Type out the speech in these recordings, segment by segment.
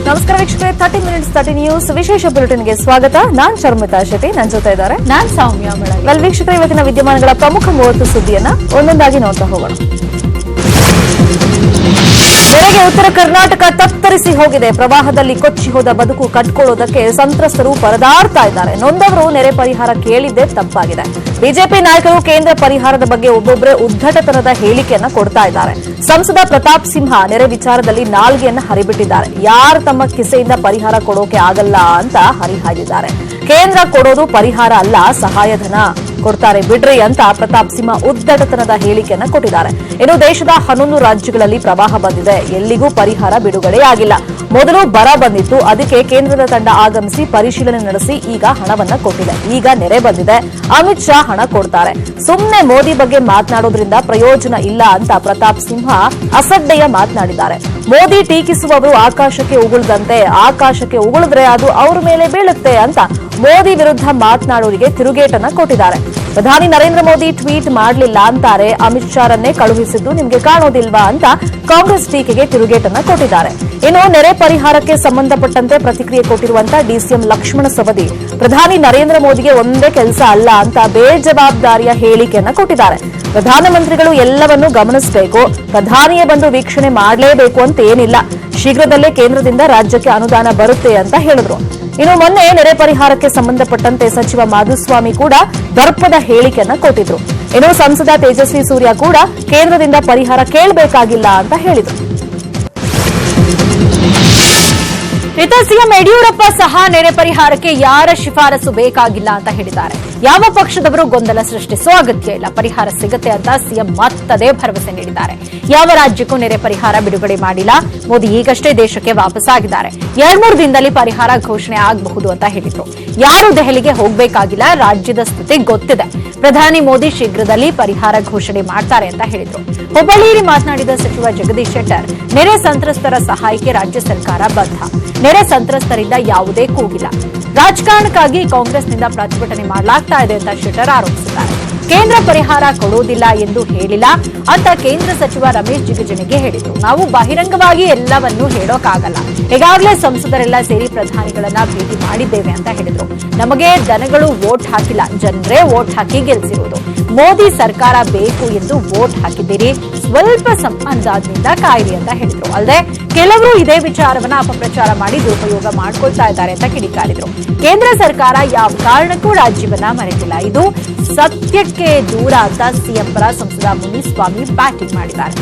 ನಮಸ್ಕಾರ ವೀಕ್ಷಕರೇ, 30 minutes 30 news ವಿಶೇಷ ಬುಲೆಟಿನ್ಗೆ ಸ್ವಾಗತ. ನಾನ್ ಶರ್ಮಿತಾ ಶೆಟ್ಟಿ, ನನ್ನ ಜೊತೆ ಇದ್ದಾರೆ ನಾನ್ ಸೌಮ್ಯ ಮಳಗಿ. ವೆಲ್ ವೀಕ್ಷಕರೇ, ಇವತ್ತಿನ ವಿದ್ಯಮಾನಗಳ ಪ್ರಮುಖ 30 ಸುದ್ದಿಯನ್ನ ಒಂದೊಂದಾಗಿ ನೋಡ್ತಾ ಹೋಗೋಣ. ನೆರೆಗೆ ಉತ್ತರ ಕರ್ನಾಟಕ ತತ್ತರಿಸಿ ಹೋಗಿದೆ. ಪ್ರವಾಹದಲ್ಲಿ ಕೊಚ್ಚಿ ಹೋದ ಬದುಕು ಕಟ್ಕೊಳ್ಳೋದಕ್ಕೆ ಸಂತ್ರಸ್ತರು ಪರದಾಡ್ತಾ ಇದ್ದಾರೆ. ನೊಂದವರು ನೆರೆ ಪರಿಹಾರ ಕೇಳಿದ್ದೇ ತಪ್ಪಾಗಿದೆ. ಬಿಜೆಪಿ ನಾಯಕರು ಕೇಂದ್ರ ಪರಿಹಾರದ ಬಗ್ಗೆ ಒಬ್ಬೊಬ್ಬರೇ ಉದ್ದಟತನದ ಹೇಳಿಕೆಯನ್ನ ಕೊಡ್ತಾ ಇದ್ದಾರೆ. ಸಂಸದ ಪ್ರತಾಪ್ ಸಿಂಹ ನೆರೆ ವಿಚಾರದಲ್ಲಿ ನಾಲ್ಗೆಯನ್ನ ಹರಿಬಿಟ್ಟಿದ್ದಾರೆ. ಯಾರು ತಮ್ಮ ಕಿಸೆಯಿಂದ ಪರಿಹಾರ ಕೊಡೋಕೆ ಆಗಲ್ಲ ಅಂತ ಹರಿಹಾಯ್ದಿದ್ದಾರೆ. ಕೇಂದ್ರ ಕೊಡೋದು ಪರಿಹಾರ ಅಲ್ಲ, ಸಹಾಯಧನ ಕೊಡ್ತಾರೆ ಬಿಡ್ರಿ ಅಂತ ಪ್ರತಾಪ್ ಸಿಂಹ ಉದ್ದಟತನದ ಹೇಳಿಕೆಯನ್ನ ಕೊಟ್ಟಿದ್ದಾರೆ. ಇನ್ನು ದೇಶದ 11 ರಾಜ್ಯಗಳಲ್ಲಿ ಪ್ರವಾಹ ಬಂದಿದೆ. ಎಲ್ಲಿಗೂ ಪರಿಹಾರ ಬಿಡುಗಡೆಯಾಗಿಲ್ಲ. ಮೊದಲು ಬರ ಬಂದಿತ್ತು, ಅದಕ್ಕೆ ಕೇಂದ್ರದ ತಂಡ ಆಗಮಿಸಿ ಪರಿಶೀಲನೆ ನಡೆಸಿ ಈಗ ಹಣವನ್ನ ಕೊಟ್ಟಿದೆ. ಈಗ ನೆರೆ ಬಂದಿದೆ, ಅಮಿತ್ ಶಾ ಹಣ ಕೊಡ್ತಾರೆ. ಸುಮ್ಮನೆ ಮೋದಿ ಬಗ್ಗೆ ಮಾತನಾಡೋದ್ರಿಂದ ಪ್ರಯೋಜನ ಇಲ್ಲ ಅಂತ ಪ್ರತಾಪ್ ಸಿಂಹ ಅಸಡ್ಡೆಯ ಮಾತನಾಡಿದ್ದಾರೆ. ಮೋದಿ ಟೀಕಿಸುವವರು ಆಕಾಶಕ್ಕೆ ಉಗುಳದಂತೆ, ಆಕಾಶಕ್ಕೆ ಉಗುಳಿದ್ರೆ ಅದು ಅವರ ಮೇಲೆ ಬೀಳುತ್ತೆ ಅಂತ ಮೋದಿ ವಿರುದ್ಧ ಮಾತನಾಡೋರಿಗೆ ತಿರುಗೇಟನ್ನ ಕೊಟ್ಟಿದ್ದಾರೆ. ಪ್ರಧಾನಿ ನರೇಂದ್ರ ಮೋದಿ ಟ್ವೀಟ್ ಮಾಡಲಿಲ್ಲ ಅಂತಾರೆ. ಅಮಿತ್ ಶಾರನ್ನೇ ಕಳುಹಿಸಿದ್ದು ನಿಮಗೆ ಕಾಣೋದಿಲ್ವಾ ಅಂತ ಕಾಂಗ್ರೆಸ್ ಟೀಕೆಗೆ ತಿರುಗೇಟನ್ನ ಕೊಟ್ಟಿದ್ದಾರೆ. ಇನ್ನು ನೆರೆ ಪರಿಹಾರಕ್ಕೆ ಸಂಬಂಧಪಟ್ಟಂತೆ ಪ್ರತಿಕ್ರಿಯೆ ಕೊಟ್ಟಿರುವಂತಹ ಡಿಸಿಎಂ ಲಕ್ಷ್ಮಣ ಸವದಿ, ಪ್ರಧಾನಿ ನರೇಂದ್ರ ಮೋದಿಗೆ ಒಂದೇ ಕೆಲಸ ಅಲ್ಲ ಅಂತ ಬೇಜವಾಬ್ದಾರಿಯ ಹೇಳಿಕೆಯನ್ನ ಕೊಟ್ಟಿದ್ದಾರೆ. ಪ್ರಧಾನಮಂತ್ರಿಗಳು ಎಲ್ಲವನ್ನೂ ಗಮನಿಸಬೇಕು, ಪ್ರಧಾನಿಯೇ ಬಂದು ವೀಕ್ಷಣೆ ಮಾಡಲೇಬೇಕು ಅಂತ ಏನಿಲ್ಲ. ಶೀಘ್ರದಲ್ಲೇ ಕೇಂದ್ರದಿಂದ ರಾಜ್ಯಕ್ಕೆ ಅನುದಾನ ಬರುತ್ತೆ ಅಂತ ಹೇಳಿದ್ರು. ಇನ್ನು ಮೊನ್ನೆ ನೆರೆ ಪರಿಹಾರಕ್ಕೆ ಸಂಬಂಧಪಟ್ಟಂತೆ ಸಚಿವ ಮಾಧುಸ್ವಾಮಿ ಕೂಡ ದರ್ಪದ ಹೇಳಿಕೆಯನ್ನ ಕೊಟ್ಟಿದ್ರು. ಇನ್ನು ಸಂಸದ ತೇಜಸ್ವಿ ಸೂರ್ಯ ಕೂಡ ಕೇಂದ್ರದಿಂದ ಪರಿಹಾರ ಕೇಳಬೇಕಾಗಿಲ್ಲ ಅಂತ ಹೇಳಿದ್ರು. ಇತ್ತ ಸಿಎಂ ಯಡಿಯೂರಪ್ಪ ಸಹ ನೆರೆ ಪರಿಹಾರಕ್ಕೆ ಯಾರ ಶಿಫಾರಸು ಬೇಕಾಗಿಲ್ಲ ಅಂತ ಹೇಳಿದ್ದಾರೆ. ಯಾವ ಪಕ್ಷದವರು ಗೊಂದಲ ಸೃಷ್ಟಿಸುವ ಅಗತ್ಯ ಇಲ್ಲ, ಪರಿಹಾರ ಸಿಗುತ್ತೆ ಅಂತ ಸಿಎಂ ಮತ್ತದೇ ಭರವಸೆ ನೀಡಿದ್ದಾರೆ. ಯಾವ ರಾಜ್ಯಕ್ಕೂ ನೆರೆ ಪರಿಹಾರ ಬಿಡುಗಡೆ ಮಾಡಿಲ್ಲ. ಮೋದಿ ಈಗಷ್ಟೇ ದೇಶಕ್ಕೆ ವಾಪಸ್ಸಾಗಿದ್ದಾರೆ. 2-3 ದಿನದಲ್ಲಿ ಪರಿಹಾರ ಘೋಷಣೆ ಆಗಬಹುದು ಅಂತ ಹೇಳಿದ್ರು. ಯಾರು ದೆಹಲಿಗೆ ಹೋಗಬೇಕಾಗಿಲ್ಲ, ರಾಜ್ಯದ ಸ್ಥಿತಿ ಗೊತ್ತಿದೆ. ಪ್ರಧಾನಿ ಮೋದಿ ಶೀಘ್ರದಲ್ಲಿ ಪರಿಹಾರ ಘೋಷಣೆ ಮಾಡ್ತಾರೆ ಅಂತ ಹೇಳಿದ್ರು. ಹುಬ್ಬಳ್ಳಿಯಲ್ಲಿ ಮಾತನಾಡಿದ ಸಚಿವ ಜಗದೀಶ್ ಶೆಟ್ಟರ್, ನೆರೆ ಸಂತ್ರಸ್ತರ ಸಹಾಯಕ್ಕೆ ರಾಜ್ಯ ಸರ್ಕಾರ ಬದ್ಧ. ನೆರೆ ಸಂತ್ರಸ್ತರಿಂದ ಯಾವುದೇ ಕೂಗಿಲ್ಲ. ರಾಜಕಾರಣಕ್ಕಾಗಿ ಕಾಂಗ್ರೆಸ್ನಿಂದ ಪ್ರತಿಭಟನೆ ಮಾಡಲಾಗ್ತಾ ಇದೆ ಅಂತ ಶೆಟ್ಟರ್ ಆರೋಪಿಸಿದ್ದಾರೆ. ಕೇಂದ್ರ ಪರಿಹಾರ ಕೊಡೋದಿಲ್ಲ ಎಂದು ಹೇಳಿಲ್ಲ ಅಂತ ಕೇಂದ್ರ ಸಚಿವ ರಮೇಶ್ ಜಿಗಜಿಣಗಿ ಹೇಳಿದ್ರು. ನಾವು ಬಹಿರಂಗವಾಗಿ ಎಲ್ಲವನ್ನೂ ಹೇಳೋಕ್ಕಾಗಲ್ಲ. ಈಗಾಗಲೇ ಸಂಸದರೆಲ್ಲ ಸೇರಿ ಪ್ರಧಾನಿಗಳನ್ನ ಭೇಟಿ ಮಾಡಿದ್ದೇವೆ ಅಂತ ಹೇಳಿದ್ರು. ನಮಗೆ ದನಗಳು ವೋಟ್ ಹಾಕಿಲ್ಲ, ಜನರೇ ವೋಟ್ ಹಾಕಿ ಗೆಲ್ಲಿಸಿರುವುದು. ಮೋದಿ ಸರ್ಕಾರ ಬೇಕು ಎಂದು ವೋಟ್ ಹಾಕಿದ್ದೀರಿ, ಸ್ವಲ್ಪ ಅಂದಾಜಿನಿಂದ ಕಾಯಿರಿ ಅಂತ ಹೇಳಿದ್ರು. ಅಲ್ಲದೆ ಕೆಲವರು ಇದೇ ವಿಚಾರವನ್ನ ಅಪಪ್ರಚಾರ ಮಾಡಿ ದುರುಪಯೋಗ ಮಾಡ್ಕೊಳ್ತಾ ಇದ್ದಾರೆ ಅಂತ ಕಿಡಿಕಾರಿದ್ರು. ಕೇಂದ್ರ ಸರ್ಕಾರ ಯಾವ ಕಾರಣಕ್ಕೂ ರಾಜ್ಯವನ್ನ ಮರೆತಿಲ್ಲ, ಇದು ಸತ್ಯಕ್ಕೆ ದೂರ ಅಂತ ಸಿಎಂ ಪರ ಸಂಸದ ಮುನಿಸ್ವಾಮಿ ಬ್ಯಾಟಿಂಗ್ ಮಾಡಿದ್ದಾರೆ.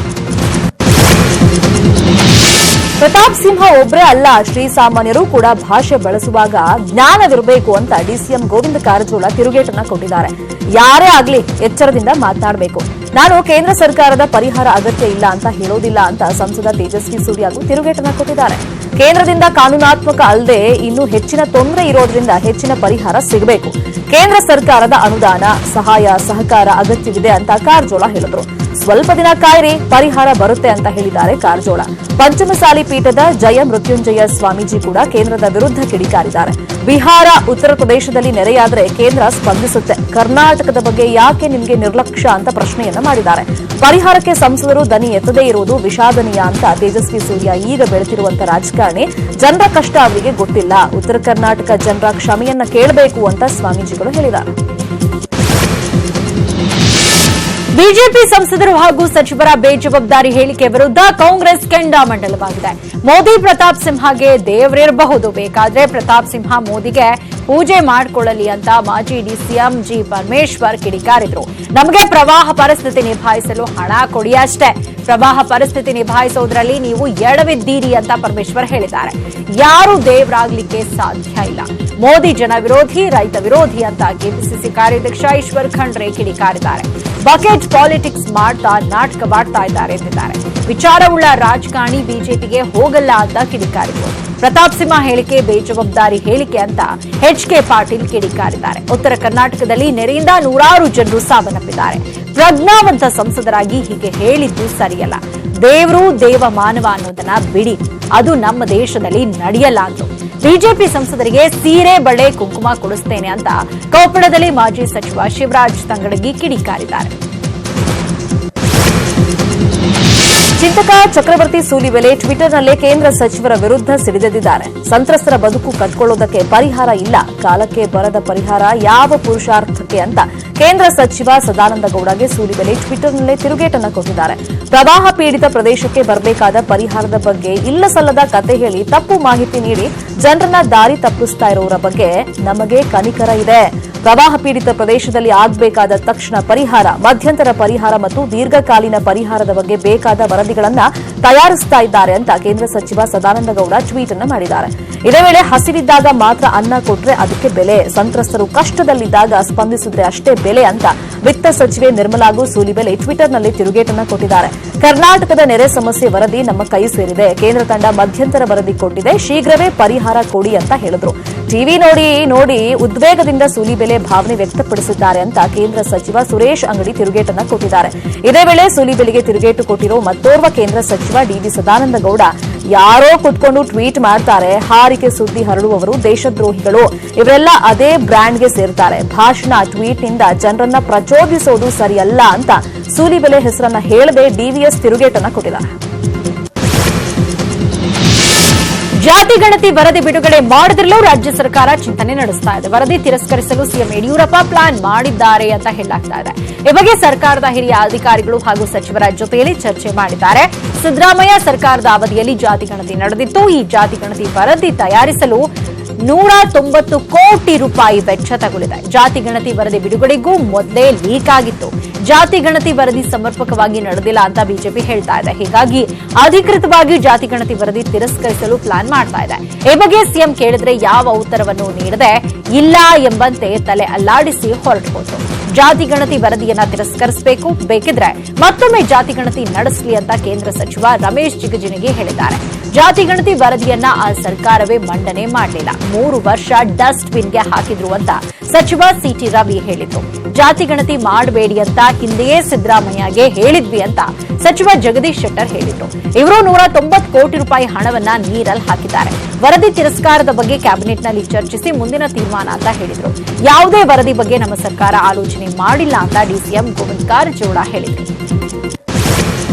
ಪ್ರತಾಪ್ ಸಿಂಹ ಒಬ್ಬರೇ ಅಲ್ಲ, ಶ್ರೀಸಾಮಾನ್ಯರು ಕೂಡ ಭಾಷೆ ಬಳಸುವಾಗ ಜ್ಞಾನವಿರಬೇಕು ಅಂತ ಡಿಸಿಎಂ ಗೋವಿಂದ ಕಾರಜೋಳ ತಿರುಗೇಟನ್ನ ಕೊಟ್ಟಿದ್ದಾರೆ. ಯಾರೇ ಆಗ್ಲಿ ಎಚ್ಚರದಿಂದ ಮಾತನಾಡಬೇಕು. ನಾನು ಕೇಂದ್ರ ಸರ್ಕಾರದ ಪರಿಹಾರ ಅಗತ್ಯ ಇಲ್ಲ ಅಂತ ಹೇಳೋದಿಲ್ಲ ಅಂತ ಸಂಸದ ತೇಜಸ್ವಿ ಸೂರ್ಯಗೂ ತಿರುಗೇಟನ್ನ ಕೊಟ್ಟಿದ್ದಾರೆ. ಕೇಂದ್ರದಿಂದ ಕಾನೂನಾತ್ಮಕ ಅಲ್ಲದೆ ಇನ್ನೂ ಹೆಚ್ಚಿನ ತೊಂದರೆ ಇರೋದ್ರಿಂದ ಹೆಚ್ಚಿನ ಪರಿಹಾರ ಸಿಗಬೇಕು. ಕೇಂದ್ರ ಸರ್ಕಾರದ ಅನುದಾನ, ಸಹಾಯ, ಸಹಕಾರ ಅಗತ್ಯವಿದೆ ಅಂತ ಕಾರಜೋಳ ಹೇಳಿದ್ರು. ಸ್ವಲ್ಪ ದಿನ ಕಾಯಿರಿ, ಪರಿಹಾರ ಬರುತ್ತೆ ಅಂತ ಹೇಳಿದ್ದಾರೆ ಕಾರಜೋಳ. ಪಂಚಮಸಾಲಿ ಪೀಠದ ಜಯ ಮೃತ್ಯುಂಜಯ ಸ್ವಾಮೀಜಿ ಕೂಡ ಕೇಂದ್ರದ ವಿರುದ್ಧ ಕಿಡಿಕಾರಿದ್ದಾರೆ. ಬಿಹಾರ, ಉತ್ತರ ಪ್ರದೇಶದಲ್ಲಿ ನೆರೆಯಾದರೆ ಕೇಂದ್ರ ಸ್ಪಂದಿಸುತ್ತೆ, ಕರ್ನಾಟಕದ ಬಗ್ಗೆ ಯಾಕೆ ನಿಮಗೆ ನಿರ್ಲಕ್ಷ್ಯ ಅಂತ ಪ್ರಶ್ನೆಯನ್ನ ಮಾಡಿದ್ದಾರೆ. ಪರಿಹಾರಕ್ಕೆ ಸಂಸದರು ದನಿ ಎತ್ತದೇ ಇರುವುದು ವಿಷಾದನೀಯ ಅಂತ ತೇಜಸ್ವಿ ಸೂರ್ಯ, ಈಗ ಬೆಳೆತಿರುವಂತಹ ರಾಜಕಾರಣಿ ಜನರ ಕಷ್ಟ ಅವರಿಗೆ ಗೊತ್ತಿಲ್ಲ, ಉತ್ತರ ಕರ್ನಾಟಕ ಜನರ ಕ್ಷಮೆಯನ್ನ ಕೇಳಬೇಕು ಅಂತ ಸ್ವಾಮೀಜಿಗಳು ಹೇಳಿದ್ದಾರೆ. ಬಿಜೆಪಿ ಸಂಸದರು ಹಾಗೂ ಸಚಿವರ ಬೇಜವಾಬ್ದಾರಿ ಹೇಳಿಕೆ ವಿರುದ್ಧ ಕಾಂಗ್ರೆಸ್ ಕೆಂಡಾಮಂಡಲವಾಗಿದೆ. ಮೋದಿ ಪ್ರತಾಪ್ ಸಿಂಹಗೆ ದೇವರಿರಬಹುದು, ಬೇಕಾದ್ರೆ ಪ್ರತಾಪ್ ಸಿಂಹ ಮೋದಿಗೆ ಪೂಜೆ ಮಾಡಿಕೊಳ್ಳಲಿ ಅಂತ ಮಾಜಿ ಡಿಸಿಎಂ ಜಿ ಪರಮೇಶ್ವರ್ ಕಿಡಿಕಾರಿದ್ರು. ನಮಗೆ ಪ್ರವಾಹ ಪರಿಸ್ಥಿತಿ ನಿಭಾಯಿಸಲು ಹಣ ಕೊಡಿ ಅಷ್ಟೇ, ಪ್ರವಾಹ ಪರಿಸ್ಥಿತಿ ನಿಭಾಯಿಸೋದ್ರಲ್ಲಿ ನೀವು ಎಡವಿದ್ದೀರಿ ಅಂತ ಪರಮೇಶ್ವರ್ ಹೇಳಿದ್ದಾರೆ. ಯಾರು ದೇವರಾಗ್ಲಿಕ್ಕೆ ಸಾಧ್ಯ ಇಲ್ಲ. ಮೋದಿ ಜನ ವಿರೋಧಿ, ರೈತ ವಿರೋಧಿ ಅಂತ ಕೆಪಿಸಿಸಿ ಕಾರ್ಯಾಧ್ಯಕ್ಷ ಈಶ್ವರ್ ಖಂಡ್ರೆ ಕಿಡಿಕಾರಿದ್ದಾರೆ. ಬಕೆಟ್ ಪಾಲಿಟಿಕ್ಸ್ ಮಾಡ್ತಾ ನಾಟಕವಾಡ್ತಾ ಇದ್ದಾರೆ ಎಂದಿದ್ದಾರೆ. ವಿಚಾರವುಳ್ಳ ರಾಜಕಾರಣಿ ಬಿಜೆಪಿಗೆ ಹೋಗಲ್ಲ ಅಂತ ಕಿಡಿಕಾರಿದರು. ಪ್ರತಾಪ್ ಸಿಂಹ ಹೇಳಿಕೆ ಬೇಜವಾಬ್ದಾರಿ ಹೇಳಿಕೆ ಅಂತ ಎಚ್.ಕೆ. ಪಾಟೀಲ್ ಕಿಡಿಕಾರಿದ್ದಾರೆ. ಉತ್ತರ ಕರ್ನಾಟಕದಲ್ಲಿ ನೆರೆಯಿಂದ ನೂರಾರು ಜನರು ಸಾವನ್ನಪ್ಪಿದ್ದಾರೆ. ಪ್ರಜ್ಞಾವಂತ ಸಂಸದರಾಗಿ ಹೀಗೆ ಹೇಳಿದ್ದು ಸರಿಯಲ್ಲ. ದೇವರು ದೇವ ಮಾನವ ಅನ್ನೋದನ್ನ ಬಿಡಿ, ಅದು ನಮ್ಮ ದೇಶದಲ್ಲಿ ನಡೆಯಲ್ಲ ಅಂದ್ರು. ಬಿಜೆಪಿ ಸಂಸದರಿಗೆ ಸೀರೆ, ಬಳೆ, ಕುಂಕುಮ ಕೊಡಿಸ್ತೇನೆ ಅಂತ ಕೊಪ್ಪಳದಲ್ಲಿ ಮಾಜಿ ಸಚಿವ ಶಿವರಾಜ್ ತಂಗಡಗಿ ಕಿಡಿಕಾರಿದ್ದಾರೆ. ಚಿಂತಕ ಚಕ್ರವರ್ತಿ ಸೂಲಿಬೆಲೆ ಟ್ವಿಟರ್ನಲ್ಲೇ ಕೇಂದ್ರ ಸಚಿವರ ವಿರುದ್ಧ ಸಿಡಿದೆದ್ದಿದ್ದಾರೆ. ಸಂತ್ರಸ್ತರ ಬದುಕು ಕಟ್ಕೊಳ್ಳೋದಕ್ಕೆ ಪರಿಹಾರ ಇಲ್ಲ, ಕಾಲಕ್ಕೆ ಬರದ ಪರಿಹಾರ ಯಾವ ಪುರುಷಾರ್ಥಕ್ಕೆ ಅಂತ ಕೇಂದ್ರ ಸಚಿವ ಸದಾನಂದ ಗೌಡಗೆ ಸೂಲಿಬೆಲೆ ಟ್ವಿಟರ್ನಲ್ಲೇ ತಿರುಗೇಟನ್ನು ಕೊಟ್ಟಿದ್ದಾರೆ. ಪ್ರವಾಹ ಪೀಡಿತ ಪ್ರದೇಶಕ್ಕೆ ಬರಬೇಕಾದ ಪರಿಹಾರದ ಬಗ್ಗೆ ಇಲ್ಲಸಲ್ಲದ ಕತೆ ಹೇಳಿ ತಪ್ಪು ಮಾಹಿತಿ ನೀಡಿ ಜನರನ್ನ ದಾರಿ ತಪ್ಪಿಸ್ತಾ ಇರೋರ ಬಗ್ಗೆ ನಮಗೆ ಕನಿಕರ ಇದೆ. ಪ್ರವಾಹ ಪೀಡಿತ ಪ್ರದೇಶದಲ್ಲಿ ಆಗಬೇಕಾದ ತಕ್ಷಣ ಪರಿಹಾರ, ಮಧ್ಯಂತರ ಪರಿಹಾರ ಮತ್ತು ದೀರ್ಘಕಾಲೀನ ಪರಿಹಾರದ ಬಗ್ಗೆ ಬೇಕಾದ ವರದಿಗಳನ್ನು ತಯಾರಿಸ್ತಾ ಇದ್ದಾರೆ ಅಂತ ಕೇಂದ್ರ ಸಚಿವ ಸದಾನಂದ ಗೌಡ ಟ್ವೀಟ್ ಅನ್ನು ಮಾಡಿದ್ದಾರೆ. ಇದೇ ವೇಳೆ ಹಸಿವಿದ್ದಾಗ ಮಾತ್ರ ಅನ್ನ ಕೊಟ್ರೆ ಅದಕ್ಕೆ ಬೆಲೆ, ಸಂತ್ರಸ್ತರು ಕಷ್ಟದಲ್ಲಿದ್ದಾಗ ಸ್ಪಂದಿಸಿದ್ರೆ ಅಷ್ಟೇ ಬೆಲೆ ಅಂತ ವಿತ್ತ ಸಚಿವೆ ನಿರ್ಮಲಾಗೂ ಸೂಲಿಬೆಲೆ ಟ್ವಿಟರ್ನಲ್ಲಿ ತಿರುಗೇಟನ್ನು ಕೊಟ್ಟಿದ್ದಾರೆ. ಕರ್ನಾಟಕದ ನೆರೆ ಸಮಸ್ಯೆ ವರದಿ ನಮ್ಮ ಕೈ ಸೇರಿದೆ, ಕೇಂದ್ರ ತಂಡ ಮಧ್ಯಂತರ ವರದಿ ಕೊಟ್ಟಿದೆ, ಶೀಘ್ರವೇ ಪರಿಹಾರ ಕೊಡಿ ಅಂತ ಹೇಳಿದ್ರು. ಟಿವಿ ನೋಡಿ ಉದ್ವೇಗದಿಂದ ಸೂಲಿಬೆಲೆ ಭಾವನೆ ವ್ಯಕ್ತಪಡಿಸಿದ್ದಾರೆ ಅಂತ ಕೇಂದ್ರ ಸಚಿವ ಸುರೇಶ್ ಅಂಗಡಿ ತಿರುಗೇಟನ್ನು ಕೊಟ್ಟಿದ್ದಾರೆ. ಇದೇ ವೇಳೆ ಸೂಲಿಬೆಲೆಗೆ ತಿರುಗೇಟು ಕೊಟ್ಟಿರೋ ಮತ್ತೋರ್ವ ಕೇಂದ್ರ ಸಚಿವ ಡಿವಿ ಸದಾನಂದ ಗೌಡ, ಯಾರೋ ಕುತ್ಕೊಂಡು ಟ್ವೀಟ್ ಮಾಡ್ತಾರೆ, ಹಾರಿಕೆ ಸುದ್ದಿ ಹರಡುವವರು ದೇಶದ್ರೋಹಿಗಳು, ಇವರೆಲ್ಲ ಅದೇ ಬ್ರ್ಯಾಂಡ್ಗೆ ಸೇರ್ತಾರೆ, ಭಾಷಣ ಟ್ವೀಟ್ನಿಂದ ಜನರನ್ನ ಪ್ರಚೋದಿಸೋದು ಸರಿಯಲ್ಲ ಅಂತ ಸೂಲಿಬೆಲೆ ಹೆಸರನ್ನ ಹೇಳದೆ ಡಿವಿಎಸ್ ತಿರುಗೇಟನ್ನು ಕೊಟ್ಟಿದ್ದಾರೆ. ಜಾತಿ ಗಣತಿ ವರದಿ ಬಿಡುಗಡೆ ಮಾಡದಿರಲು ರಾಜ್ಯ ಸರ್ಕಾರ ಚಿಂತನೆ ನಡೆಸ್ತಾ ಇದೆ. ವರದಿ ತಿರಸ್ಕರಿಸಲು ಸಿಎಂ ಯಡಿಯೂರಪ್ಪ ಪ್ಲಾನ್ ಮಾಡಿದ್ದಾರೆ ಅಂತ ಹೇಳಲಾಗ್ತಾ ಇದೆ. ಈ ಬಗ್ಗೆ ಸರ್ಕಾರದ ಹಿರಿಯ ಅಧಿಕಾರಿಗಳು ಹಾಗೂ ಸಚಿವರ ಜೊತೆಯಲ್ಲಿ ಚರ್ಚೆ ಮಾಡಿದ್ದಾರೆ. ಸಿದ್ದರಾಮಯ್ಯ ಸರ್ಕಾರದ ಅವಧಿಯಲ್ಲಿ ಜಾತಿ ಗಣತಿ ನಡೆದಿತ್ತು. ಈ ಜಾತಿ ಗಣತಿ ವರದಿ ತಯಾರಿಸಲು 190 ಕೋಟಿ ರೂಪಾಯಿ ವೆಚ್ಚ ತಗುಲಿದೆ. ಜಾತಿ ಗಣತಿ ವರದಿ ಬಿಡುಗಡೆಗೂ ಮೊದಲೇ ಲೀಕ್ ಆಗಿತ್ತು. ಜಾತಿ ಗಣತಿ ವರದಿ ಸಮರ್ಪಕವಾಗಿ ನಡೆದಿಲ್ಲ ಅಂತ ಬಿಜೆಪಿ ಹೇಳ್ತಾ ಇದೆ. ಹೀಗಾಗಿ ಅಧಿಕೃತವಾಗಿ ಜಾತಿ ಗಣತಿ ವರದಿ ತಿರಸ್ಕರಿಸಲು ಪ್ಲಾನ್ ಮಾಡ್ತಾ ಇದೆ. ಈ ಬಗ್ಗೆ ಸಿಎಂ ಕೇಳಿದ್ರೆ ಯಾವ ಉತ್ತರವನ್ನು ನೀಡದೆ ಇಲ್ಲ ಎಂಬಂತೆ ತಲೆ ಅಲ್ಲಾಡಿಸಿ ಹೊರಟು ಹೋದ್ರು. ಜಾತಿ ಗಣತಿ ವರದಿಯನ್ನ ತಿರಸ್ಕರಿಸಬೇಕು, ಬೇಕಿದ್ರೆ ಮತ್ತೊಮ್ಮೆ ಜಾತಿ ಗಣತಿ ನಡೆಸಲಿ ಅಂತ ಕೇಂದ್ರ ಸಚಿವ ರಮೇಶ್ ಜಿಗಜಿಣಗಿ ಹೇಳಿದ್ದಾರೆ. ಜಾತಿ ಗಣತಿ ವರದಿಯನ್ನ ಆ ಸರ್ಕಾರವೇ ಮಂಡನೆ ಮಾಡಲಿಲ್ಲ, 3 ವರ್ಷ ಡಸ್ಟ್ ಬಿನ್ಗೆ ಹಾಕಿದ್ರು ಅಂತ ಸಚಿವ ಸಿಟಿ ರವಿ ಹೇಳಿದ್ರು. ಜಾತಿ ಗಣತಿ ಮಾಡಬೇಡಿ ಅಂತ ಹಿಂದೆಯೇ ಸಿದ್ದರಾಮಯ್ಯಗೆ ಹೇಳಿದ್ವಿ ಅಂತ ಸಚಿವ ಜಗದೀಶ್ ಶೆಟ್ಟರ್ ಹೇಳಿದ್ರು. ಇವರು 190 ಕೋಟಿ ರೂಪಾಯಿ ಹಣವನ್ನ ನೀರಲ್ಲಿ ಹಾಕಿದ್ದಾರೆ. ವರದಿ ತಿರಸ್ಕಾರದ ಬಗ್ಗೆ ಕ್ಯಾಬಿನೆಟ್ನಲ್ಲಿ ಚರ್ಚಿಸಿ ಮುಂದಿನ ತೀರ್ಮಾನ ಅಂತ ಹೇಳಿದ್ರು. ಯಾವುದೇ ವರದಿ ಬಗ್ಗೆ ನಮ್ಮ ಸರ್ಕಾರ ಆಲೋಚನೆ ಮಾಡಿಲ್ಲ ಅಂತ ಡಿಸಿಎಂ ಗೋವಿಂದ ಕಾರಜೋಳ ಹೇಳಿದ್ರು.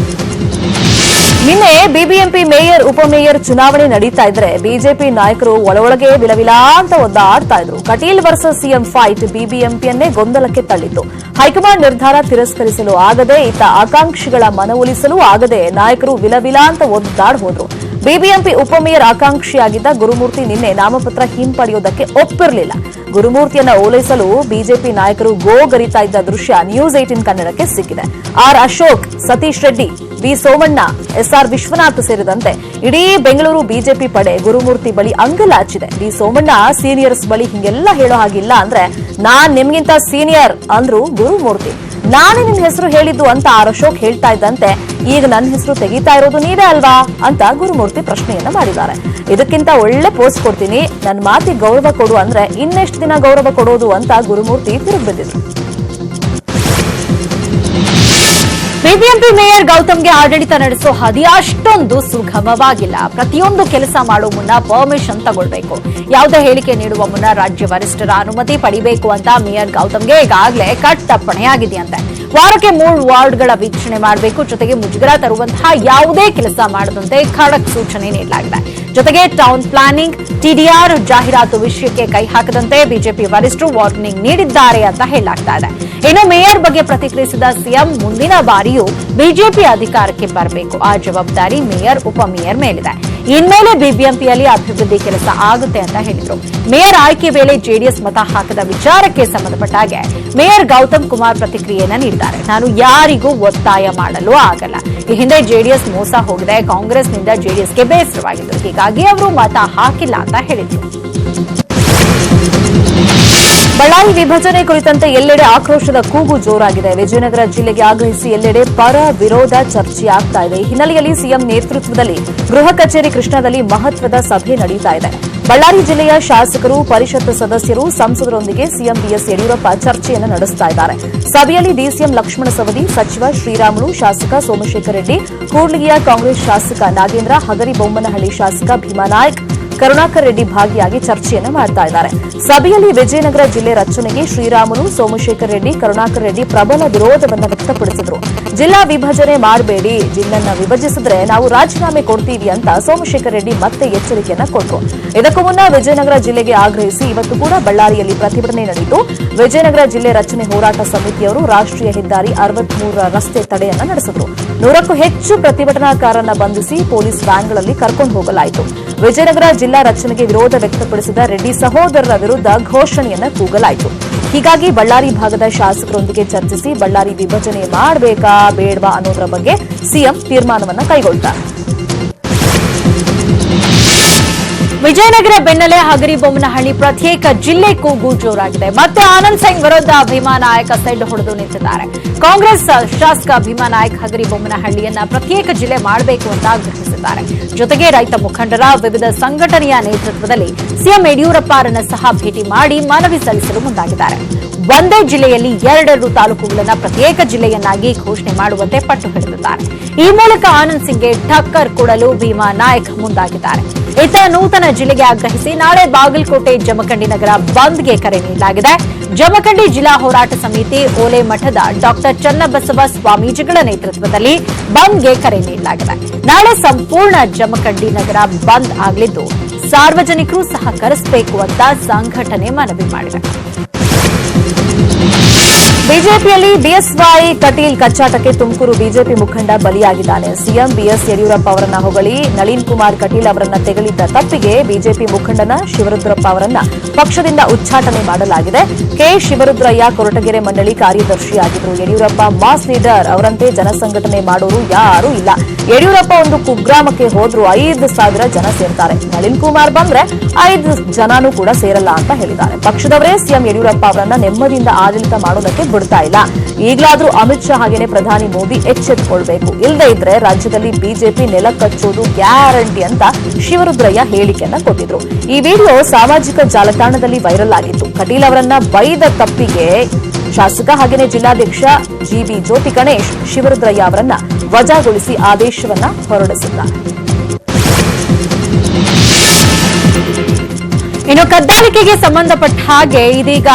ನಿನ್ನೆ ಬಿಬಿಎಂಪಿ ಮೇಯರ್ ಉಪಮೇಯರ್ ಚುನಾವಣೆ ನಡೀತಾ ಇದ್ರೆ ಬಿಜೆಪಿ ನಾಯಕರು ಒಳಗೆ ವಿಲವಿಲಾ ಅಂತ ಒದ್ದಾಡ್ತಾ ಇದ್ರು. ಕಟೀಲ್ ವರ್ಸಸ್ ಸಿಎಂ ಫೈಟ್ ಬಿಬಿಎಂಪಿಯನ್ನೇ ಗೊಂದಲಕ್ಕೆ ತಳ್ಳಿತ್ತು. ಹೈಕಮಾಂಡ್ ನಿರ್ಧಾರ ತಿರಸ್ಕರಿಸಲು ಆಗದೆ, ಇತ್ತ ಆಕಾಂಕ್ಷಿಗಳ ಮನವೊಲಿಸಲು ಆಗದೆ ನಾಯಕರು ವಿಲವಿಲಾ ಅಂತ ಒದ್ದಾಡ್ ಹೋದ್ರು. ಬಿಬಿಎಂಪಿ ಉಪಮೇಯರ್ ಆಕಾಂಕ್ಷಿಯಾಗಿದ್ದ ಗುರುಮೂರ್ತಿ ನಿನ್ನೆ ನಾಮಪತ್ರ ಹಿಂಪಡೆಯುವುದಕ್ಕೆ ಒಪ್ಪಿರಲಿಲ್ಲ. ಗುರುಮೂರ್ತಿಯನ್ನ ಓಲೈಸಲು ಬಿಜೆಪಿ ನಾಯಕರು ಗೋಗರಿತಾ ಇದ್ದ ದೃಶ್ಯ ನ್ಯೂಸ್ 18 ಕನ್ನಡಕ್ಕೆ ಸಿಕ್ಕಿದೆ. R Ashok, Satish Reddy, V Somanna, S R Vishwanath ಸೇರಿದಂತೆ ಇಡೀ ಬೆಂಗಳೂರು ಬಿಜೆಪಿ ಪಡೆ ಗುರುಮೂರ್ತಿ ಬಳಿ ಅಂಗಲಾಚಿದೆ. ವಿ ಸೋಮಣ್ಣ ಸೀನಿಯರ್ಸ್ ಬಳಿ ಹಿಂಗೆಲ್ಲ ಹೇಳೋ ಹಾಗಿಲ್ಲ ಅಂದ್ರೆ ನಾನ್ ನಿಮ್ಗಿಂತ ಸೀನಿಯರ್ ಅಂದ್ರು ಗುರುಮೂರ್ತಿ. ನಾನೇ ನಿಮ್ ಹೆಸರು ಹೇಳಿದ್ದು ಅಂತ ಆರ್ ಅಶೋಕ್ ಹೇಳ್ತಾ ಇದ್ದಂತೆ ಈಗ ನನ್ನ ಹೆಸರು ತೆಗೀತಾ ಇರೋದು ನೀವೇ ಅಲ್ವಾ ಅಂತ ಗುರುಮೂರ್ತಿ ಪ್ರಶ್ನೆಯನ್ನ ಮಾಡಿದ್ದಾರೆ. ಇದಕ್ಕಿಂತ ಒಳ್ಳೆ ಪೋಸ್ಟ್ ಕೊಡ್ತೀನಿ, ನನ್ನ ಮಾತಿಗೆ ಗೌರವ ಕೊಡು ಅಂದ್ರೆ ಇನ್ನೆಷ್ಟು ದಿನ ಗೌರವ ಕೊಡೋದು ಅಂತ ಗುರುಮೂರ್ತಿ ತಿರುಗಿಬಿದ್ದಿದ್ರು. ಬಿಬಿಎಂಪಿ ಮೇಯರ್ ಗೌತಮ್ಗೆ ಆಡಳಿತ ನಡೆಸೋ ಹಾದಿ ಅಷ್ಟೊಂದು ಸುಗಮವಾಗಿಲ್ಲ. ಪ್ರತಿಯೊಂದು ಕೆಲಸ ಮಾಡೋ ಮುನ್ನ ಪರ್ಮಿಷನ್ ತಗೊಳ್ಬೇಕು. ಯಾವುದೇ ಹೇಳಿಕೆ ನೀಡುವ ಮುನ್ನ ರಾಜ್ಯ ವರಿಷ್ಠರ ಅನುಮತಿ ಪಡಿಬೇಕು ಅಂತ ಮೇಯರ್ ಗೌತಮ್ಗೆ ಈಗಾಗಲೇ ಕಟ್ಟಪ್ಪಣೆಯಾಗಿದೆಯಂತೆ. ವಾರಕ್ಕೆ 3 ವಾರ್ಡ್ಗಳ ವೀಕ್ಷಣೆ ಮಾಡಬೇಕು. ಜೊತೆಗೆ ಮುಜುಗರ ತರುವಂತಹ ಯಾವುದೇ ಕೆಲಸ ಮಾಡದಂತೆ ಖಡಕ್ ಸೂಚನೆ ನೀಡಲಾಗಿದೆ. ಜೊತೆಗೆ ಟೌನ್ ಪ್ಲಾನಿಂಗ್, ಟಿಡಿಆರ್ ಜಾಹೀರಾತು ವಿಷಯಕ್ಕೆ ಕೈ ಹಾಕದಂತೆ ಬಿಜೆಪಿ ವರಿಷ್ಠರು ವಾರ್ನಿಂಗ್ ನೀಡಿದ್ದಾರೆ ಅಂತ ಹೇಳಲಾಗ್ತಾ ಇದೆ. ಇನ್ನು ಮೇಯರ್ ಬಗ್ಗೆ ಪ್ರತಿಕ್ರಿಯಿಸಿದ ಸಿಎಂ, ಮುಂದಿನ ಬಾರಿಯೂ ಬಿಜೆಪಿ ಅಧಿಕಾರಕ್ಕೆ ಬರಬೇಕು, ಆ ಜವಾಬ್ದಾರಿ ಮೇಯರ್ ಉಪಮೇಯರ್ ಮೇಲಿದೆ. ಇನ್ಮೇಲೆ ಬಿಬಿಎಂಪಿಯಲ್ಲಿ ಅಭಿವೃದ್ಧಿ ಕೆಲಸ ಆಗುತ್ತೆ ಅಂತ ಹೇಳಿದ್ರು. ಮೇಯರ್ ಆಯ್ಕೆ ವೇಳೆ ಜೆಡಿಎಸ್ ಮತ ಹಾಕದ ವಿಚಾರಕ್ಕೆ ಸಂಬಂಧಪಟ್ಟ ಹಾಗೆ ಮೇಯರ್ ಗೌತಮ್ ಕುಮಾರ್ ಪ್ರತಿಕ್ರಿಯೆಯನ್ನ ನೀಡಿದ್ದಾರೆ. ನಾನು ಯಾರಿಗೂ ಒತ್ತಾಯ ಮಾಡಲು ಆಗಲ್ಲ. ಈ ಹಿಂದೆ ಜೆಡಿಎಸ್ ಮೋಸ ಹೋಗಿದೆ, ಕಾಂಗ್ರೆಸ್ನಿಂದ ಜೆಡಿಎಸ್ಗೆ ಬೇಸರವಾಗಿತ್ತು, ಹೀಗಾಗಿ ಅವರು ಮತ ಹಾಕಿಲ್ಲ ಅಂತ ಹೇಳಿದ್ರು. ಬಳ್ಳಾರಿ ವಿಭಜನೆ ಕುರಿತಂತೆ ಎಲ್ಲೆಡೆ ಆಕ್ರೋಶದ ಕೂಗು ಜೋರಾಗಿದೆ. ವಿಜಯನಗರ ಜಿಲ್ಲೆಗೆ ಆಗ್ರಹಿಸಿ ಎಲ್ಲೆಡೆ ಪರ ವಿರೋಧ ಚರ್ಚೆಯಾಗ್ತಾ ಇದೆ. ಈ ಹಿನ್ನೆಲೆಯಲ್ಲಿ ಸಿಎಂ ನೇತೃತ್ವದಲ್ಲಿ ಗೃಹ ಕಚೇರಿ ಕೃಷ್ಣಾದಲ್ಲಿ ಮಹತ್ವದ ಸಭೆ ನಡೆಯುತ್ತಾ ಇದೆ. ಬಳ್ಳಾರಿ ಜಿಲ್ಲೆಯ ಶಾಸಕರು, ಪರಿಷತ್ ಸದಸ್ಯರು, ಸಂಸದರೊಂದಿಗೆ ಸಿಎಂ ಬಿಎಸ್ ಯಡಿಯೂರಪ್ಪ ಚರ್ಚೆಯನ್ನು ನಡೆಸುತ್ತಾ ಇದ್ದಾರೆ. ಸಭೆಯಲ್ಲಿ ಡಿಸಿಎಂ ಲಕ್ಷ್ಮಣ ಸವದಿ, ಸಚಿವ ಶ್ರೀರಾಮುಲು, ಶಾಸಕ ಸೋಮಶೇಖರ್ ರೆಡ್ಡಿ, ಕೂಡ್ಲಿಗಿಯ ಕಾಂಗ್ರೆಸ್ ಶಾಸಕ ನಾಗೇಂದ್ರ, ಹಗರಿಬೊಮ್ಮನಹಳ್ಳಿ ಶಾಸಕ ಭೀಮಾನಾಯ್ಕ್, ಕರುಣಾಕರ್ ರೆಡ್ಡಿ ಭಾಗಿಯಾಗಿ ಚರ್ಚೆಯನ್ನು ಮಾಡ್ತಾ ಇದ್ದಾರೆ. ಸಭೆಯಲ್ಲಿ ವಿಜಯನಗರ ಜಿಲ್ಲೆ ರಚನೆಗೆ ಶ್ರೀರಾಮುಲು, ಸೋಮಶೇಖರ್ ರೆಡ್ಡಿ, ಕರುಣಾಕರ್ ರೆಡ್ಡಿ ಪ್ರಬಲ ವಿರೋಧವನ್ನು ವ್ಯಕ್ತಪಡಿಸಿದರು. ಜಿಲ್ಲಾ ವಿಭಜನೆ ಮಾಡಬೇಡಿ, ಜಿಲ್ಲನ್ನ ವಿಭಜಿಸಿದ್ರೆ ನಾವು ರಾಜೀನಾಮೆ ಕೊಡ್ತೀವಿ ಅಂತ ಸೋಮಶೇಖರ್ ರೆಡ್ಡಿ ಮತ್ತೆ ಎಚ್ಚರಿಕೆಯನ್ನ ಕೊಟ್ಟರು. ಇದಕ್ಕೂ ಮುನ್ನ ವಿಜಯನಗರ ಜಿಲ್ಲೆಗೆ ಆಗ್ರಹಿಸಿ ಇವತ್ತು ಕೂಡ ಬಳ್ಳಾರಿಯಲ್ಲಿ ಪ್ರತಿಭಟನೆ ನಡೆಯಿತು. ವಿಜಯನಗರ ಜಿಲ್ಲೆ ರಚನೆ ಹೋರಾಟ ಸಮಿತಿಯವರು ರಾಷ್ಟ್ರೀಯ ಹೆದ್ದಾರಿ 63 ರಸ್ತೆ ತಡೆಯನ್ನ ನಡೆಸಿದ್ರು. 100ಕ್ಕೂ ಹೆಚ್ಚು ಪ್ರತಿಭಟನಾಕಾರರನ್ನ ಬಂಧಿಸಿ ಪೊಲೀಸ್ ವ್ಯಾನ್ಗಳಲ್ಲಿ ಕರ್ಕೊಂಡು ಹೋಗಲಾಯಿತು. ವಿಜಯನಗರ ಜಿಲ್ಲಾ ರಚನೆಗೆ ವಿರೋಧ ವ್ಯಕ್ತಪಡಿಸಿದ ರೆಡ್ಡಿ ಸಹೋದರರ ವಿರುದ್ಧ ಘೋಷಣೆಯನ್ನ ಕೂಗಲಾಯಿತು. ಹೀಗಾಗಿ ಬಳ್ಳಾರಿ ಭಾಗದ ಶಾಸಕರೊಂದಿಗೆ ಚರ್ಚಿಸಿ ಬಳ್ಳಾರಿ ವಿಭಜನೆ ಮಾಡಬೇಕಾ ಬೇಡವಾ ಅನ್ನೋದರ ಬಗ್ಗೆ ಸಿಎಂ ತೀರ್ಮಾನವನ್ನ ಕೈಗೊಳ್ಳುತ್ತಾರೆ. ವಿಜಯನಗರ ಬೆನ್ನಲ್ಲೇ ಹಗರಿಬೊಮ್ಮನಹಳ್ಳಿ ಪ್ರತ್ಯೇಕ ಜಿಲ್ಲೆ ಕೂಗು ಜೋರಾಗಿದೆ. ಮತ್ತೆ ಆನಂದ್ ಸಿಂಗ್ ವಿರುದ್ಧ ಭೀಮಾ ನಾಯಕ್ ಸೆಡ್ ಹೊಡೆದು ನಿಂತಿದ್ದಾರೆ. ಕಾಂಗ್ರೆಸ್ ಶಾಸಕ ಭೀಮಾ ನಾಯಕ್ ಹಗರಿಬೊಮ್ಮನಹಳ್ಳಿಯನ್ನ ಪ್ರತ್ಯೇಕ ಜಿಲ್ಲೆ ಮಾಡಬೇಕು ಅಂತ ಆಗ್ರಹಿಸಿದ್ದಾರೆ. ಜೊತೆಗೆ ರೈತ ಮುಖಂಡರ ವಿವಿಧ ಸಂಘಟನೆಯ ನೇತೃತ್ವದಲ್ಲಿ ಸಿಎಂ ಯಡಿಯೂರಪ್ಪ ಅವರನ್ನ ಸಹ ಭೇಟಿ ಮಾಡಿ ಮನವಿ ಸಲ್ಲಿಸಲು ಮುಂದಾಗಿದ್ದಾರೆ. ಒಂದೇ ಜಿಲ್ಲೆಯಲ್ಲಿ 2 ತಾಲೂಕುಗಳನ್ನ ಪ್ರತ್ಯೇಕ ಜಿಲ್ಲೆಯನ್ನಾಗಿ ಘೋಷಣೆ ಮಾಡುವಂತೆ ಪಟ್ಟು ಹಿಡಿದಿದ್ದಾರೆ. ಈ ಮೂಲಕ ಆನಂದ್ ಸಿಂಗ್ಗೆ ಟಕ್ಕರ್ ಕೊಡಲು ಭೀಮಾ ನಾಯಕ್ ಮುಂದಾಗಿದ್ದಾರೆ. ಇತ್ತ ನೂತನ ಜಿಲ್ಲೆಗೆ ಆಗ್ರಹಿಸಿ ನಾಳೆ ಬಾಗಲಕೋಟೆ ಜಮಖಂಡಿ ನಗರ ಬಂದ್ಗೆ ಕರೆ ನೀಡಲಾಗಿದೆ. ಜಮಖಂಡಿ ಜಿಲ್ಲಾ ಹೋರಾಟ ಸಮಿತಿ ಓಲೆ ಮಠದ ಡಾಕ್ಟರ್ ಚನ್ನಬಸವ ಸ್ವಾಮೀಜಿಗಳ ನೇತೃತ್ವದಲ್ಲಿ ಬಂದ್ಗೆ ಕರೆ ನೀಡಲಾಗಿದೆ. ನಾಳೆ ಸಂಪೂರ್ಣ ಜಮಖಂಡಿ ನಗರ ಬಂದ್ ಆಗಲಿದ್ದು ಸಾರ್ವಜನಿಕರು ಸಹಕರಿಸಬೇಕು ಅಂತ ಸಂಘಟನೆ ಮನವಿ ಮಾಡಿದೆ. ಬಿಜೆಪಿಯಲ್ಲಿ ಬಿಎಸ್ವೈ ಕಟೀಲ್ ಕಚ್ಚಾಟಕ್ಕೆ ತುಮಕೂರು ಬಿಜೆಪಿ ಮುಖಂಡ ಬಲಿಯಾಗಿದ್ದಾನೆ. ಸಿಎಂ ಬಿಎಸ್ ಯಡಿಯೂರಪ್ಪ ಅವರನ್ನ ಹೊಗಳಿ ನಳಿನ್ ಕುಮಾರ್ ಕಟೀಲ್ ಅವರನ್ನ ತೆಗಳಿದ್ದ ತಪ್ಪಿಗೆ ಬಿಜೆಪಿ ಮುಖಂಡನ ಶಿವರುದ್ರಪ್ಪ ಅವರನ್ನ ಪಕ್ಷದಿಂದ ಉಚ್ಚಾಟನೆ ಮಾಡಲಾಗಿದೆ. ಕೆ ಶಿವರುದ್ರಯ್ಯ ಕೊರಟಗೆರೆ ಮಂಡಳಿ ಕಾರ್ಯದರ್ಶಿಯಾಗಿದ್ದರು. ಯಡಿಯೂರಪ್ಪ ಮಾಸ್ ಲೀಡರ್, ಅವರಂತೆ ಜನಸಂಘಟನೆ ಮಾಡೋರು ಯಾರೂ ಇಲ್ಲ. ಯಡಿಯೂರಪ್ಪ ಒಂದು ಕುಗ್ರಾಮಕ್ಕೆ ಹೋದ್ರು 5,000 ಜನ ಸೇರ್ತಾರೆ. ನಳಿನ್ ಕುಮಾರ್ ಬಂದ್ರೆ 5 ಜನನೂ ಕೂಡ ಸೇರಲ್ಲ ಅಂತ ಹೇಳಿದ್ದಾರೆ. ಪಕ್ಷದವರೇ ಸಿಎಂ ಯಡಿಯೂರಪ್ಪ ಅವರನ್ನ ನೆಮ್ಮದಿಯಿಂದ ಆಡಳಿತ ಮಾಡೋದಕ್ಕೆ ಬಿಡ್ತಾ ಇಲ್ಲ. ಈಗಲಾದ್ರೂ ಅಮಿತ್ ಶಾ ಹಾಗೇನೆ ಪ್ರಧಾನಿ ಮೋದಿ ಎಚ್ಚೆತ್ತುಕೊಳ್ಬೇಕು. ಇಲ್ಲದೇ ಇದ್ರೆ ರಾಜ್ಯದಲ್ಲಿ ಬಿಜೆಪಿ ನೆಲ ಕಚ್ಚೋದು ಗ್ಯಾರಂಟಿ ಅಂತ ಶಿವರುದ್ರಯ್ಯ ಹೇಳಿಕೆಯನ್ನ ಕೊಟ್ಟಿದ್ರು. ಈ ವಿಡಿಯೋ ಸಾಮಾಜಿಕ ಜಾಲತಾಣದಲ್ಲಿ ವೈರಲ್ ಆಗಿತ್ತು. ಕಟೀಲ್ ಅವರನ್ನ ಬೈದ ತಪ್ಪಿಗೆ ಶಾಸಕ ಹಾಗೇನೆ ಜಿಲ್ಲಾಧ್ಯಕ್ಷ ಜಿಬಿ ಜ್ಯೋತಿ ಗಣೇಶ್ ಶಿವರುದ್ರಯ್ಯ ಅವರನ್ನ ವಜಾಗೊಳಿಸಿ ಆದೇಶವನ್ನ ಹೊರಡಿಸಿದ್ದಾರೆ. ಇನ್ನು ಕದ್ದಾಲಿಕೆಗೆ ಸಂಬಂಧಪಟ್ಟ ಹಾಗೆ ಇದೀಗ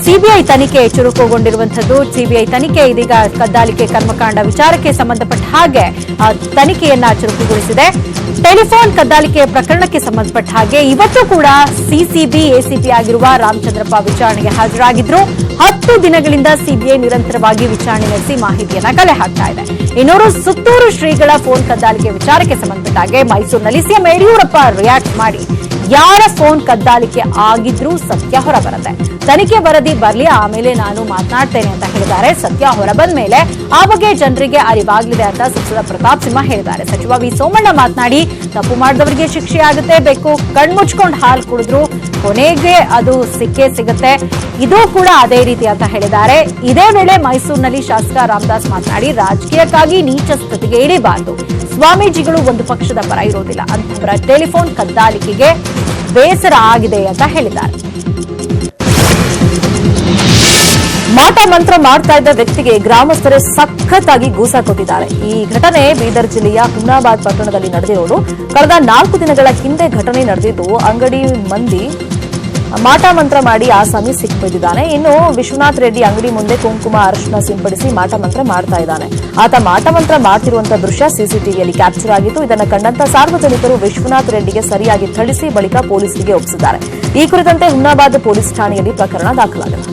ಸಿಬಿಐ ತನಿಖೆ ಚುರುಕುಗೊಂಡಿರುವಂತದ್ದು. ಸಿಬಿಐ ತನಿಖೆ ಇದೀಗ ಕದ್ದಾಲಿಕೆ ಕರ್ಮಕಾಂಡ ವಿಚಾರಕ್ಕೆ ಸಂಬಂಧಪಟ್ಟ ಹಾಗೆ ತನಿಖೆಯನ್ನ ಚುರುಕುಗೊಳಿಸಿದೆ. ಟೆಲಿಫೋನ್ ಕದ್ದಾಲಿಕೆ ಪ್ರಕರಣಕ್ಕೆ ಸಂಬಂಧಪಟ್ಟ ಹಾಗೆ ಇವತ್ತು ಕೂಡ ಸಿಸಿಬಿ ಎಸಿಪಿ ಆಗಿರುವ ರಾಮಚಂದ್ರಪ್ಪ ವಿಚಾರಣೆಗೆ ಹಾಜರಾಗಿದ್ರು. 10 ದಿನಗಳಿಂದ ಸಿಬಿಐ ನಿರಂತರವಾಗಿ ವಿಚಾರಣೆ ನಡೆಸಿ ಮಾಹಿತಿಯನ್ನ ಕಲೆ ಹಾಕ್ತಾ ಇದೆ. ಇನ್ನೂರು ಸುತ್ತೂರು ಶ್ರೀಗಳ ಫೋನ್ ಕದ್ದಾಲಿಕೆ ವಿಚಾರಕ್ಕೆ ಸಂಬಂಧಪಟ್ಟ ಹಾಗೆ ಮೈಸೂರಿನಲ್ಲಿ ಸಿಎಂ ಯಡಿಯೂರಪ್ಪ ರಿಯಾಕ್ಟ್ ಮಾಡಿ ಯಾರ ಫೋನ್ ಕದ್ದಾಲಿಕೆ ಆಗಿದ್ರೂ ಸತ್ಯ ಹೊರಬರುತ್ತೆ, ತನಿಖೆ ವರದಿ ಬರಲಿ, ಆಮೇಲೆ ನಾನು ಮಾತನಾಡ್ತೇನೆ ಅಂತ ಹೇಳಿದ್ದಾರೆ. ಸತ್ಯ ಹೊರಬಂದ ಮೇಲೆ ಆ ಬಗ್ಗೆ ಜನರಿಗೆ ಅರಿವಾಗಲಿದೆ ಅಂತ ಸಚಿವ ಪ್ರತಾಪ್ ಸಿಂಹ ಹೇಳಿದ್ದಾರೆ. ಸಚಿವ ವಿ ಸೋಮಣ್ಣ ಮಾತನಾಡಿ ತಪ್ಪು ಮಾಡಿದವರಿಗೆ ಶಿಕ್ಷೆ ಆಗುತ್ತೆ, ಬೇಕು ಕಣ್ಮುಚ್ಕೊಂಡು ಹಾಲು ಕುಡಿದ್ರು ಕೊನೆಗೆ ಅದು ಸಿಕ್ಕೇ ಸಿಗುತ್ತೆ, ಇದು ಕೂಡ ಅದೇ ರೀತಿ ಅಂತ ಹೇಳಿದ್ದಾರೆ. ಇದೇ ವೇಳೆ ಮೈಸೂರಿನಲ್ಲಿ ಶಾಸಕ ರಾಮದಾಸ್ ಮಾತನಾಡಿ ರಾಜಕೀಯಕ್ಕಾಗಿ ನೀಚ ಸ್ಥಿತಿಗೆ ಇಳಿಬಾರದು, ಸ್ವಾಮೀಜಿಗಳು ಒಂದು ಪಕ್ಷದ ಪರ ಇರೋದಿಲ್ಲ, ಅಂತವರ ಟೆಲಿಫೋನ್ ಕದ್ದಾಲಿಕೆಗೆ ಬೇಸರ ಆಗಿದೆ ಅಂತ ಹೇಳಿದ್ದಾರೆ. ಮಾಟ ಮಂತ್ರ ಮಾಡ್ತಾ ಇದ್ದ ವ್ಯಕ್ತಿಗೆ ಗ್ರಾಮಸ್ಥರೇ ಸಖತ್ತಾಗಿ ಗೂಸ ಕೊಟ್ಟಿದ್ದಾರೆ. ಈ ಘಟನೆ ಬೀದರ್ ಜಿಲ್ಲೆಯ ಹುಮ್ನಾಬಾದ್ ಪಟ್ಟಣದಲ್ಲಿ ನಡೆದಿರೋದು. ಕಳೆದ 4 ದಿನಗಳ ಹಿಂದೆ ಘಟನೆ ನಡೆದಿದ್ದು ಅಂಗಡಿ ಮಂದಿ ಮಾಟ ಮಂತ್ರ ಮಾಡಿ ಆಸಾಮಿ ಸಿಕ್ಕಿಬಿದ್ದಿದ್ದಾನೆ. ಇನ್ನು ವಿಶ್ವನಾಥ್ ರೆಡ್ಡಿ ಅಂಗಡಿ ಮುಂದೆ ಕುಂಕುಮ ಅರಿಶಿನ ಸಿಂಪಡಿಸಿ ಮಾಟ ಮಂತ್ರ ಮಾಡ್ತಾ ಇದ್ದಾನೆ. ಆತ ಮಾಟ ಮಂತ್ರ ಮಾಡ್ತಿರುವಂತಹ ದೃಶ್ಯ ಸಿಸಿಟಿವಿಯಲ್ಲಿ ಕ್ಯಾಪ್ಚರ್ ಆಗಿತ್ತು. ಇದನ್ನು ಕಂಡಂತ ಸಾರ್ವಜನಿಕರು ವಿಶ್ವನಾಥ್ ರೆಡ್ಡಿಗೆ ಸರಿಯಾಗಿ ಥಳಿಸಿ ಬಳಿಕ ಪೊಲೀಸರಿಗೆ ಒಪ್ಪಿಸಿದ್ದಾರೆ. ಈ ಕುರಿತಂತೆ ಹುಮ್ನಾಬಾದ್ ಪೊಲೀಸ್ ಠಾಣೆಯಲ್ಲಿ ಪ್ರಕರಣ ದಾಖಲಾಗಿದೆ.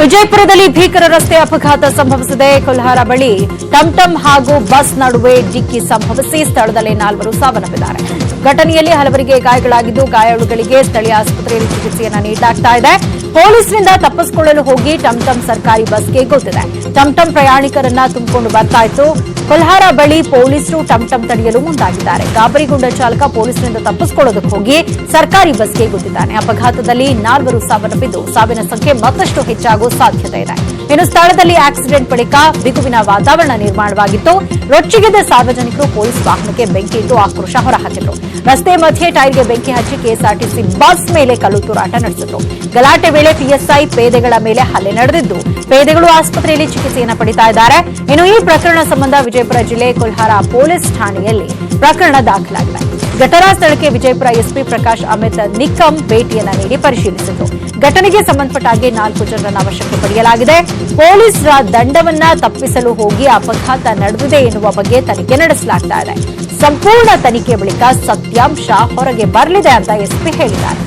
ವಿಜಯಪುರದಲ್ಲಿ ಭೀಕರ ರಸ್ತೆ ಅಪಘಾತ ಸಂಭವಿಸಿದೆ. ಕೊಲ್ಹಾರ ಬಳಿ ಟಂಟಂ ಹಾಗೂ ಬಸ್ ನಡುವೆ ಡಿಕ್ಕಿ ಸಂಭವಿಸಿ ಸ್ಥಳದಲ್ಲೇ 4 ಸಾವನ್ನಪ್ಪಿದ್ದಾರೆ. ಘಟನೆಯಲ್ಲಿ ಹಲವರಿಗೆ ಗಾಯಗಳಾಗಿದ್ದು ಗಾಯಾಳುಗಳಿಗೆ ಸ್ಥಳೀಯ ಆಸ್ಪತ್ರೆಯಲ್ಲಿ ಚಿಕಿತ್ಸೆಯನ್ನ ನೀಡಲಾಗ್ತಾ ಇದೆ. ಪೊಲೀಸರಿಂದ ತಪ್ಪಿಸಿಕೊಳ್ಳಲು ಹೋಗಿ ಟಂಟಂ ಸರ್ಕಾರಿ ಬಸ್ಗೆ ಗೊತ್ತಿದೆ. ಟಂಟಂ ಪ್ರಯಾಣಿಕರನ್ನ ತುಂಬಿಕೊಂಡು ಬರ್ತಾ ಇತ್ತು. ಕೊಲ್ಹಾರ ಬಳಿ ಪೊಲೀಸರು ಟಂಟಂ ತಡೆಯಲು ಮುಂದಾಗಿದ್ದಾರೆ. ಗಾಬರಿಗೊಂಡ ಚಾಲಕ ಪೊಲೀಸರಿಂದ ತಪ್ಪಿಸಿಕೊಳ್ಳೋದಕ್ಕೆ ಹೋಗಿ ಸರ್ಕಾರಿ ಬಸ್ಗೆ ಗುದ್ದಿದ್ದಾನೆ. ಅಪಘಾತದಲ್ಲಿ 4 ಸಾವನ್ನಪ್ಪಿದ್ದು ಸಾವಿನ ಸಂಖ್ಯೆ ಮತ್ತಷ್ಟು ಹೆಚ್ಚಾಗುವ ಸಾಧ್ಯತೆ ಇದೆ. ಇನ್ನು ಸ್ಥಳದಲ್ಲಿ ಆಕ್ಸಿಡೆಂಟ್ ಬಳಿಕ ಬಿಗುವಿನ ವಾತಾವರಣ ನಿರ್ಮಾಣವಾಗಿತ್ತು. ರೊಚ್ಚಿಗೆದ್ದ ಸಾರ್ವಜನಿಕರು ಪೊಲೀಸ್ ವಾಹನಕ್ಕೆ ಬೆಂಕಿ ಇಟ್ಟು ಆಕ್ರೋಶ ಹೊರಹಾಕಿದ್ರು. ರಸ್ತೆ ಮಧ್ಯೆ ಟೈರ್ಗೆ ಬೆಂಕಿ ಹಚ್ಚಿ ಕೆಎಸ್ಆರ್ಟಿಸಿ ಬಸ್ ಮೇಲೆ ಕಲ್ಲು ತೂರಾಟ ನಡೆಸಿದ್ರು. ಗಲಾಟೆ ವೇಳೆ ಪಿಎಸ್ಐ ಪೇದೆಗಳ ಮೇಲೆ ಹಲ್ಲೆ ನಡೆದಿದ್ದು ಪೇದೆಗಳು ಆಸ್ಪತ್ರೆಯಲ್ಲಿ ಚಿಕಿತ್ಸೆಯನ್ನು ಪಡಿತಾ ಇದ್ದಾರೆ. ಇನ್ನು ಈ ಪ್ರಕರಣ ಸಂಬಂಧ ವಿಜಯಪುರ ಜಿಲ್ಲೆ ಕೊಲ್ಹಾರ ಪೊಲೀಸ್ ಠಾಣೆಯಲ್ಲಿ ಪ್ರಕರಣ ದಾಖಲಾಗಿದೆ. ಘಟನಾ ಸ್ಥಳಕ್ಕೆ ವಿಜಯಪುರ ಎಸ್ಪಿ ಪ್ರಕಾಶ್ ಅಮಿತ್ ನಿಕಂ ಭೇಟಿಯನ್ನ ನೀಡಿ ಪರಿಶೀಲಿಸಿದರು. ಘಟನೆಗೆ ಸಂಬಂಧಪಟ್ಟ ಹಾಗೆ 4 ಜನರನ್ನು ವಶಕ್ಕೆ ಪಡೆಯಲಾಗಿದೆ. ಪೊಲೀಸರ ದಂಡವನ್ನ ತಪ್ಪಿಸಲು ಹೋಗಿ ಅಪಘಾತ ನಡೆದಿದೆ ಎನ್ನುವ ಬಗ್ಗೆ ತನಿಖೆ ನಡೆಸಲಾಗ್ತಾ ಇದೆ. ಸಂಪೂರ್ಣ ತನಿಖೆ ಬಳಿಕ ಸತ್ಯಾಂಶ ಹೊರಗೆ ಬರಲಿದೆ ಅಂತ ಎಸ್ಪಿ ಹೇಳಿದ್ದಾರೆ.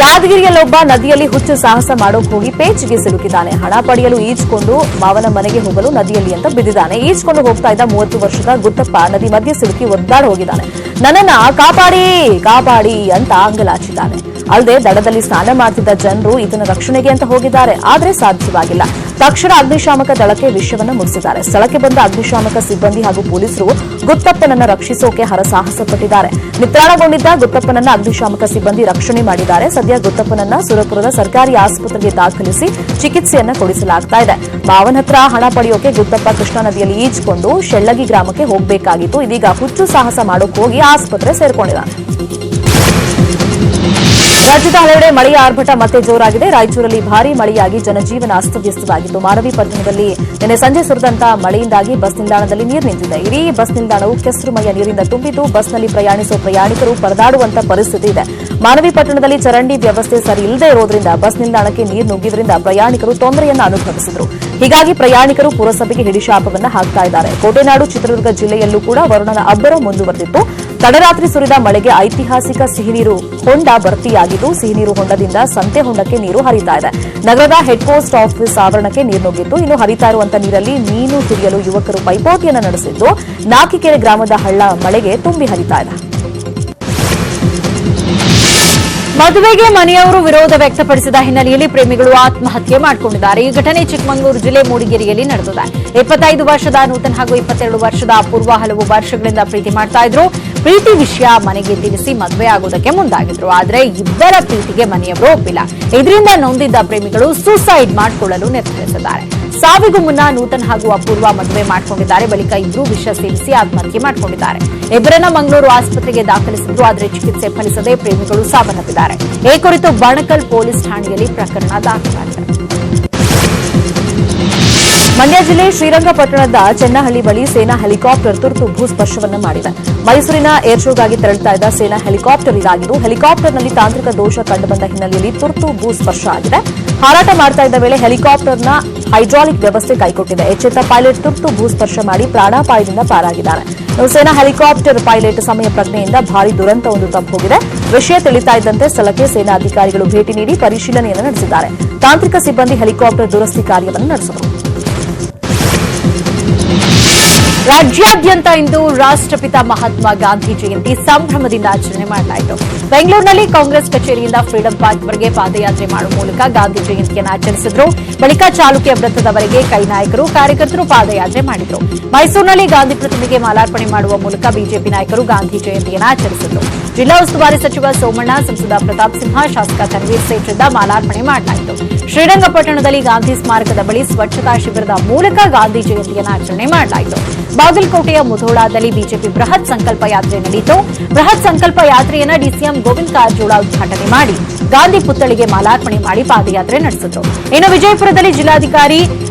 ಯಾದಗಿರಿಯಲ್ಲೊಬ್ಬ ನದಿಯಲ್ಲಿ ಹುಚ್ಚು ಸಾಹಸ ಮಾಡೋಕ್ ಹೋಗಿ ಪೇಚಿಗೆ ಸಿಲುಕಿದ್ದಾನೆ. ಹಣ ಪಡೆಯಲು ಈಜ್ಕೊಂಡು ಮಾವನ ಮನೆಗೆ ಹೋಗಲು ನದಿಯಲ್ಲಿ ಅಂತ ಬಿದ್ದಿದ್ದಾನೆ. ಈಜ್ಕೊಂಡು ಹೋಗ್ತಾ ಇದ್ದ 30 ವರ್ಷದ ಗುತ್ತಪ್ಪ ನದಿ ಮಧ್ಯೆ ಸಿಲುಕಿ ಒದ್ದಾಡಿ ಹೋಗಿದ್ದಾನೆ. ನನ್ನನ್ನ ಕಾಪಾಡಿ ಕಾಪಾಡಿ ಅಂತ ಅಂಗಲಾಚಿದ್ದಾನೆ. ಅಲ್ಲದೆ ದಡದಲ್ಲಿ ಸ್ನಾನ ಮಾಡ್ತಿದ್ದ ಜನರು ಇದನ್ನ ರಕ್ಷಣೆಗೆ ಅಂತ ಹೋಗಿದ್ದಾರೆ. ಆದ್ರೆ ಸಾಧ್ಯವಾಗಿಲ್ಲ. ತಕ್ಷಣ ಅಗ್ನಿಶಾಮಕ ದಳಕ್ಕೆ ವಿಷಯವನ್ನು ಮುಗಿಸಿದ್ದಾರೆ. ಸ್ಥಳಕ್ಕೆ ಬಂದ ಅಗ್ನಿಶಾಮಕ ಸಿಬ್ಬಂದಿ ಹಾಗೂ ಪೊಲೀಸರು ಗುತ್ತಪ್ಪನನ್ನ ರಕ್ಷಿಸೋಕೆ ಹರಸಾಹಸ ಪಟ್ಟಿದ್ದಾರೆ. ನಿತ್ರಾಣಗೊಂಡಿದ್ದ ಗುತ್ತಪ್ಪನನ್ನ ಅಗ್ನಿಶಾಮಕ ಸಿಬ್ಬಂದಿ ರಕ್ಷಣೆ ಮಾಡಿದ್ದಾರೆ. ಸದ್ಯ ಗುತ್ತಪ್ಪನನ್ನ ಸುರಪುರದ ಸರ್ಕಾರಿ ಆಸ್ಪತ್ರೆಗೆ ದಾಖಲಿಸಿ ಚಿಕಿತ್ಸೆಯನ್ನ ಕೊಡಿಸಲಾಗ್ತಾ ಇದೆ. ಮಾವನ ಹತ್ರ ಹಣ ಪಡೆಯೋಕೆ ಗುತ್ತಪ್ಪ ಕೃಷ್ಣಾ ನದಿಯಲ್ಲಿ ಈಜ್ಕೊಂಡು ಶೆಳ್ಳಗಿ ಗ್ರಾಮಕ್ಕೆ ಹೋಗಬೇಕಾಗಿತ್ತು. ಇದೀಗ ಹುಚ್ಚು ಸಾಹಸ ಮಾಡೋಕೆ ಹೋಗಿ ಆಸ್ಪತ್ರೆ ಸೇರ್ಕೊಂಡಿದ್ದಾನೆ. ರಾಜ್ಯದ ಹಲವೆಡೆ ಮಳೆಯ ಆರ್ಭಟ ಮತ್ತೆ ಜೋರಾಗಿದೆ. ರಾಯಚೂರಲ್ಲಿ ಭಾರೀ ಮಳೆಯಾಗಿ ಜನಜೀವನ ಅಸ್ತವ್ಯಸ್ತವಾಗಿತ್ತು. ಮಾರವಿ ಪಟ್ಟಣದಲ್ಲಿ ನಿನ್ನೆ ಸಂಜೆ ಸುರಿದಂತಹ ಮಳೆಯಿಂದಾಗಿ ಬಸ್ ನಿಲ್ದಾಣದಲ್ಲಿ ನೀರು ನಿಂತಿದೆ. ಇಡೀ ಬಸ್ ನಿಲ್ದಾಣವು ಕೆಸರುಮಯ ನೀರಿಂದ ತುಂಬಿದ್ದು ಬಸ್ನಲ್ಲಿ ಪ್ರಯಾಣಿಸುವ ಪ್ರಯಾಣಿಕರು ಪರದಾಡುವಂತ ಪರಿಸ್ಥಿತಿ ಇದೆ. ಮಾನವಿ ಪಟ್ಟಣದಲ್ಲಿ ಚರಂಡಿ ವ್ಯವಸ್ಥೆ ಸರಿ ಇಲ್ಲದೆ ಇರೋದ್ರಿಂದ ಬಸ್ ನಿಲ್ದಾಣಕ್ಕೆ ನೀರು ನುಗ್ಗಿದ್ರಿಂದ ಪ್ರಯಾಣಿಕರು ತೊಂದರೆಯನ್ನು ಅನುಭವಿಸಿದರು. ಹೀಗಾಗಿ ಪ್ರಯಾಣಿಕರು ಪುರಸಭೆಗೆ ಹಿಡಿಶಾಪವನ್ನ ಹಾಕ್ತಾ ಇದ್ದಾರೆ. ಕೋಟೆನಾಡು ಚಿತ್ರದುರ್ಗ ಜಿಲ್ಲೆಯಲ್ಲೂ ಕೂಡ ವರುಣನ ಅಬ್ಬರ ಮುಂದುವರೆದಿತ್ತು. ತಡರಾತ್ರಿ ಸುರಿದ ಮಳೆಗೆ ಐತಿಹಾಸಿಕ ಸಿಹಿನೀರು ಹೊಂಡ ಭರ್ತಿಯಾಗಿದ್ದು ಸಿಹಿನೀರು ಹೊಂಡದಿಂದ ಸಂತೆ ಹೊಂಡಕ್ಕೆ ನೀರು ಹರಿತಾ ಇದೆ. ನಗರದ ಹೆಡ್ ಪೋಸ್ಟ್ ಆಫೀಸ್ ಆವರಣಕ್ಕೆ ನೀರು ನುಗ್ಗಿತ್ತು. ಇನ್ನು ಹರಿತಾ ಇರುವಂತಹ ನೀರಲ್ಲಿ ಮೀನು ಹಿಡಿಯಲು ಯುವಕರು ಪೈಪೋಟಿಯನ್ನು ನಡೆಸಿದ್ದು ನಾಕಿಕೆರೆ ಗ್ರಾಮದ ಹಳ್ಳ ಮಳೆಗೆ ತುಂಬಿ ಹರಿತಾ ಇದೆ. ಮದುವೆಗೆ ಮನೆಯವರು ವಿರೋಧ ವ್ಯಕ್ತಪಡಿಸಿದ ಹಿನ್ನೆಲೆಯಲ್ಲಿ ಪ್ರೇಮಿಗಳು ಆತ್ಮಹತ್ಯೆ ಮಾಡಿಕೊಂಡಿದ್ದಾರೆ. ಈ ಘಟನೆ ಚಿಕ್ಕಮಗಳೂರು ಜಿಲ್ಲೆ ಮೂಡಿಗೆರೆಯಲ್ಲಿ ನಡೆದಿದೆ. 25 ವರ್ಷದ ನೂತನ್ ಹಾಗೂ 22 ವರ್ಷದ ಅಪೂರ್ವ ಹಲವು ವರ್ಷಗಳಿಂದ ಪ್ರೀತಿ ಮಾಡ್ತಾ ಇದ್ರು. ಪ್ರೀತಿ ವಿಷಯ ಮನೆಗೆ ತಿಳಿಸಿ ಮದುವೆ ಆಗೋದಕ್ಕೆ ಮುಂದಾಗಿದ್ರು. ಆದ್ರೆ ಇಬ್ಬರ ಪ್ರೀತಿಗೆ ಮನೆಯವರು ಒಪ್ಪಿಲ್ಲ. ಇದರಿಂದ ನೊಂದಿದ್ದ ಪ್ರೇಮಿಗಳು ಸೂಸೈಡ್ ಮಾಡಿಕೊಳ್ಳಲು ನಿರ್ಧರಿಸಿದ್ದಾರೆ. ಸಾವಿಗೂ ಮುನ್ನ ನೂತನ್ ಹಾಗೂ ಅಪೂರ್ವ ಮದುವೆ ಮಾಡಿಕೊಂಡಿದ್ದಾರೆ. ಬಳಿಕ ಇಬ್ಬರು ವಿಷ ಸೇವಿಸಿ ಆತ್ಮಹತ್ಯೆ ಮಾಡಿಕೊಂಡಿದ್ದಾರೆ. ಇಬ್ಬರನ್ನ ಮಂಗಳೂರು ಆಸ್ಪತ್ರೆಗೆ ದಾಖಲಿಸಿದ್ರು. ಆದರೆ ಚಿಕಿತ್ಸೆ ಫಲಿಸದೆ ಪ್ರೇಮಿಗಳು ಸಾವನ್ನಪ್ಪಿದ್ದಾರೆ. ಈ ಕುರಿತು ಬಣಕಲ್ ಪೊಲೀಸ್ ಠಾಣೆಯಲ್ಲಿ ಪ್ರಕರಣ ದಾಖಲಾಗಿದೆ. ಮಂಡ್ಯ ಜಿಲ್ಲೆ ಶ್ರೀರಂಗಪಟ್ಟಣದ ಚೆನ್ನಹಳ್ಳಿ ಬಳಿ ಸೇನಾ ಹೆಲಿಕಾಪ್ಟರ್ ತುರ್ತು ಭೂಸ್ಪರ್ಶವನ್ನು ಮಾಡಿದೆ. ಮೈಸೂರಿನ ಏರ್ ಶೋಗಾಗಿ ತೆರಳುತ್ತಾ ಇದ್ದ ಸೇನಾ ಹೆಲಿಕಾಪ್ಟರ್ ಇದಾಗಿದ್ದು ಹೆಲಿಕಾಪ್ಟರ್ನಲ್ಲಿ ತಾಂತ್ರಿಕ ದೋಷ ಕಂಡುಬಂದ ಹಿನ್ನೆಲೆಯಲ್ಲಿ ತುರ್ತು ಭೂಸ್ಪರ್ಶ ಆಗಿದೆ. ಹಾರಾಟ ಮಾಡ್ತಾ ಇದ್ದ ವೇಳೆ ಹೆಲಿಕಾಪ್ಟರ್ನ ಹೈಡ್ರಾಲಿಕ್ ವ್ಯವಸ್ಥೆ ಕೈಕೊಟ್ಟಿದೆ. ಎಚ್ಚೆತ್ತ ಪೈಲಟ್ ತುರ್ತು ಭೂಸ್ಪರ್ಶ ಮಾಡಿ ಪ್ರಾಣಾಪಾಯದಿಂದ ಪಾರಾಗಿದ್ದಾರೆ. ಸೇನಾ ಹೆಲಿಕಾಪ್ಟರ್ ಪೈಲಟ್ ಸಮಯ ಪ್ರಜ್ಞೆಯಿಂದ ಭಾರೀ ದುರಂತವೊಂದು ತಪ್ಪೋಗಿದೆ. ವಿಷಯ ತಿಳಿತಾ ಇದ್ದಂತೆ ಸ್ಥಳಕ್ಕೆ ಸೇನಾ ಅಧಿಕಾರಿಗಳು ಭೇಟಿ ನೀಡಿ ಪರಿಶೀಲನೆಯನ್ನು ನಡೆಸಿದ್ದಾರೆ. ತಾಂತ್ರಿಕ ಸಿಬ್ಬಂದಿ ಹೆಲಿಕಾಪ್ಟರ್ ದುರಸ್ತಿ ಕಾರ್ಯವನ್ನು ನಡೆಸಿದರು. ರಾಜ್ಯಾದ್ಯಂತ ಇಂದು ರಾಷ್ಟ್ರಪಿತ ಮಹಾತ್ಮ ಗಾಂಧಿ ಜಯಂತಿ ಸಂಭ್ರಮದಿಂದ ಆಚರಣೆ ಮಾಡಲಾಯಿತು. ಬೆಂಗಳೂರಿನಲ್ಲಿ ಕಾಂಗ್ರೆಸ್ ಕಚೇರಿಯಿಂದ ಫ್ರೀಡಂ ಪಾರ್ಕ್ವರೆಗೆ ಪಾದಯಾತ್ರೆ ಮಾಡುವ ಮೂಲಕ ಗಾಂಧಿ ಜಯಂತಿಯನ್ನು ಆಚರಿಸಿದರು. ಬಳಿಕ ಚಾಲುಕ್ಯ ವೃತ್ತದವರೆಗೆ ಕೈ ನಾಯಕರು ಕಾರ್ಯಕರ್ತರು ಪಾದಯಾತ್ರೆ ಮಾಡಿದರು. ಮೈಸೂರಿನಲ್ಲಿ ಗಾಂಧಿ ಪ್ರತಿಮೆಗೆ ಮಾಲಾರ್ಪಣೆ ಮಾಡುವ ಮೂಲಕ ಬಿಜೆಪಿ ನಾಯಕರು ಗಾಂಧಿ ಜಯಂತಿಯನ್ನು ಆಚರಿಸಿದರು. ಜಿಲ್ಲಾ ಉಸ್ತುವಾರಿ ಸಚಿವ ಸೋಮಣ್ಣ, ಸಂಸದ ಪ್ರತಾಪ್ ಸಿಂಹ, ಶಾಸಕ ತನ್ವೀರ್ ಸೇಠ್ರಿಂದ ಮಾಲಾರ್ಪಣೆ ಮಾಡಲಾಯಿತು. ಶ್ರೀರಂಗಪಟ್ಟಣದಲ್ಲಿ ಗಾಂಧಿ ಸ್ಮಾರಕದ ಬಳಿ ಸ್ವಚ್ಛತಾ ಶಿಬಿರದ ಮೂಲಕ ಗಾಂಧಿ ಜಯಂತಿಯನ್ನು ಆಚರಣೆ ಮಾಡಲಾಯಿತು. ಬಾಗಲಕೋಟೆಯ ಮುಧೋಳದಲ್ಲಿ ಬಿಜೆಪಿ ಬೃಹತ್ ಸಂಕಲ್ಪ ಯಾತ್ರೆ ನಡೆಯಿತು. ಬೃಹತ್ ಸಂಕಲ್ಪ ಯಾತ್ರೆಯನ್ನು ಡಿಸಿಎಂ ಗೋವಿಂದ ಕಾರಜೋಳ ಉದ್ಘಾಟನೆ ಮಾಡಿ ಗಾಂಧಿ ಪುತ್ಥಳಿಗೆ ಮಾಲಾರ್ಪಣೆ ಮಾಡಿ ಪಾದಯಾತ್ರೆ ನಡೆಸಿದರು. ಇನ್ನು ವಿಜಯಪುರದಲ್ಲಿ ಜಿಲ್ಲಾಧಿಕಾರಿ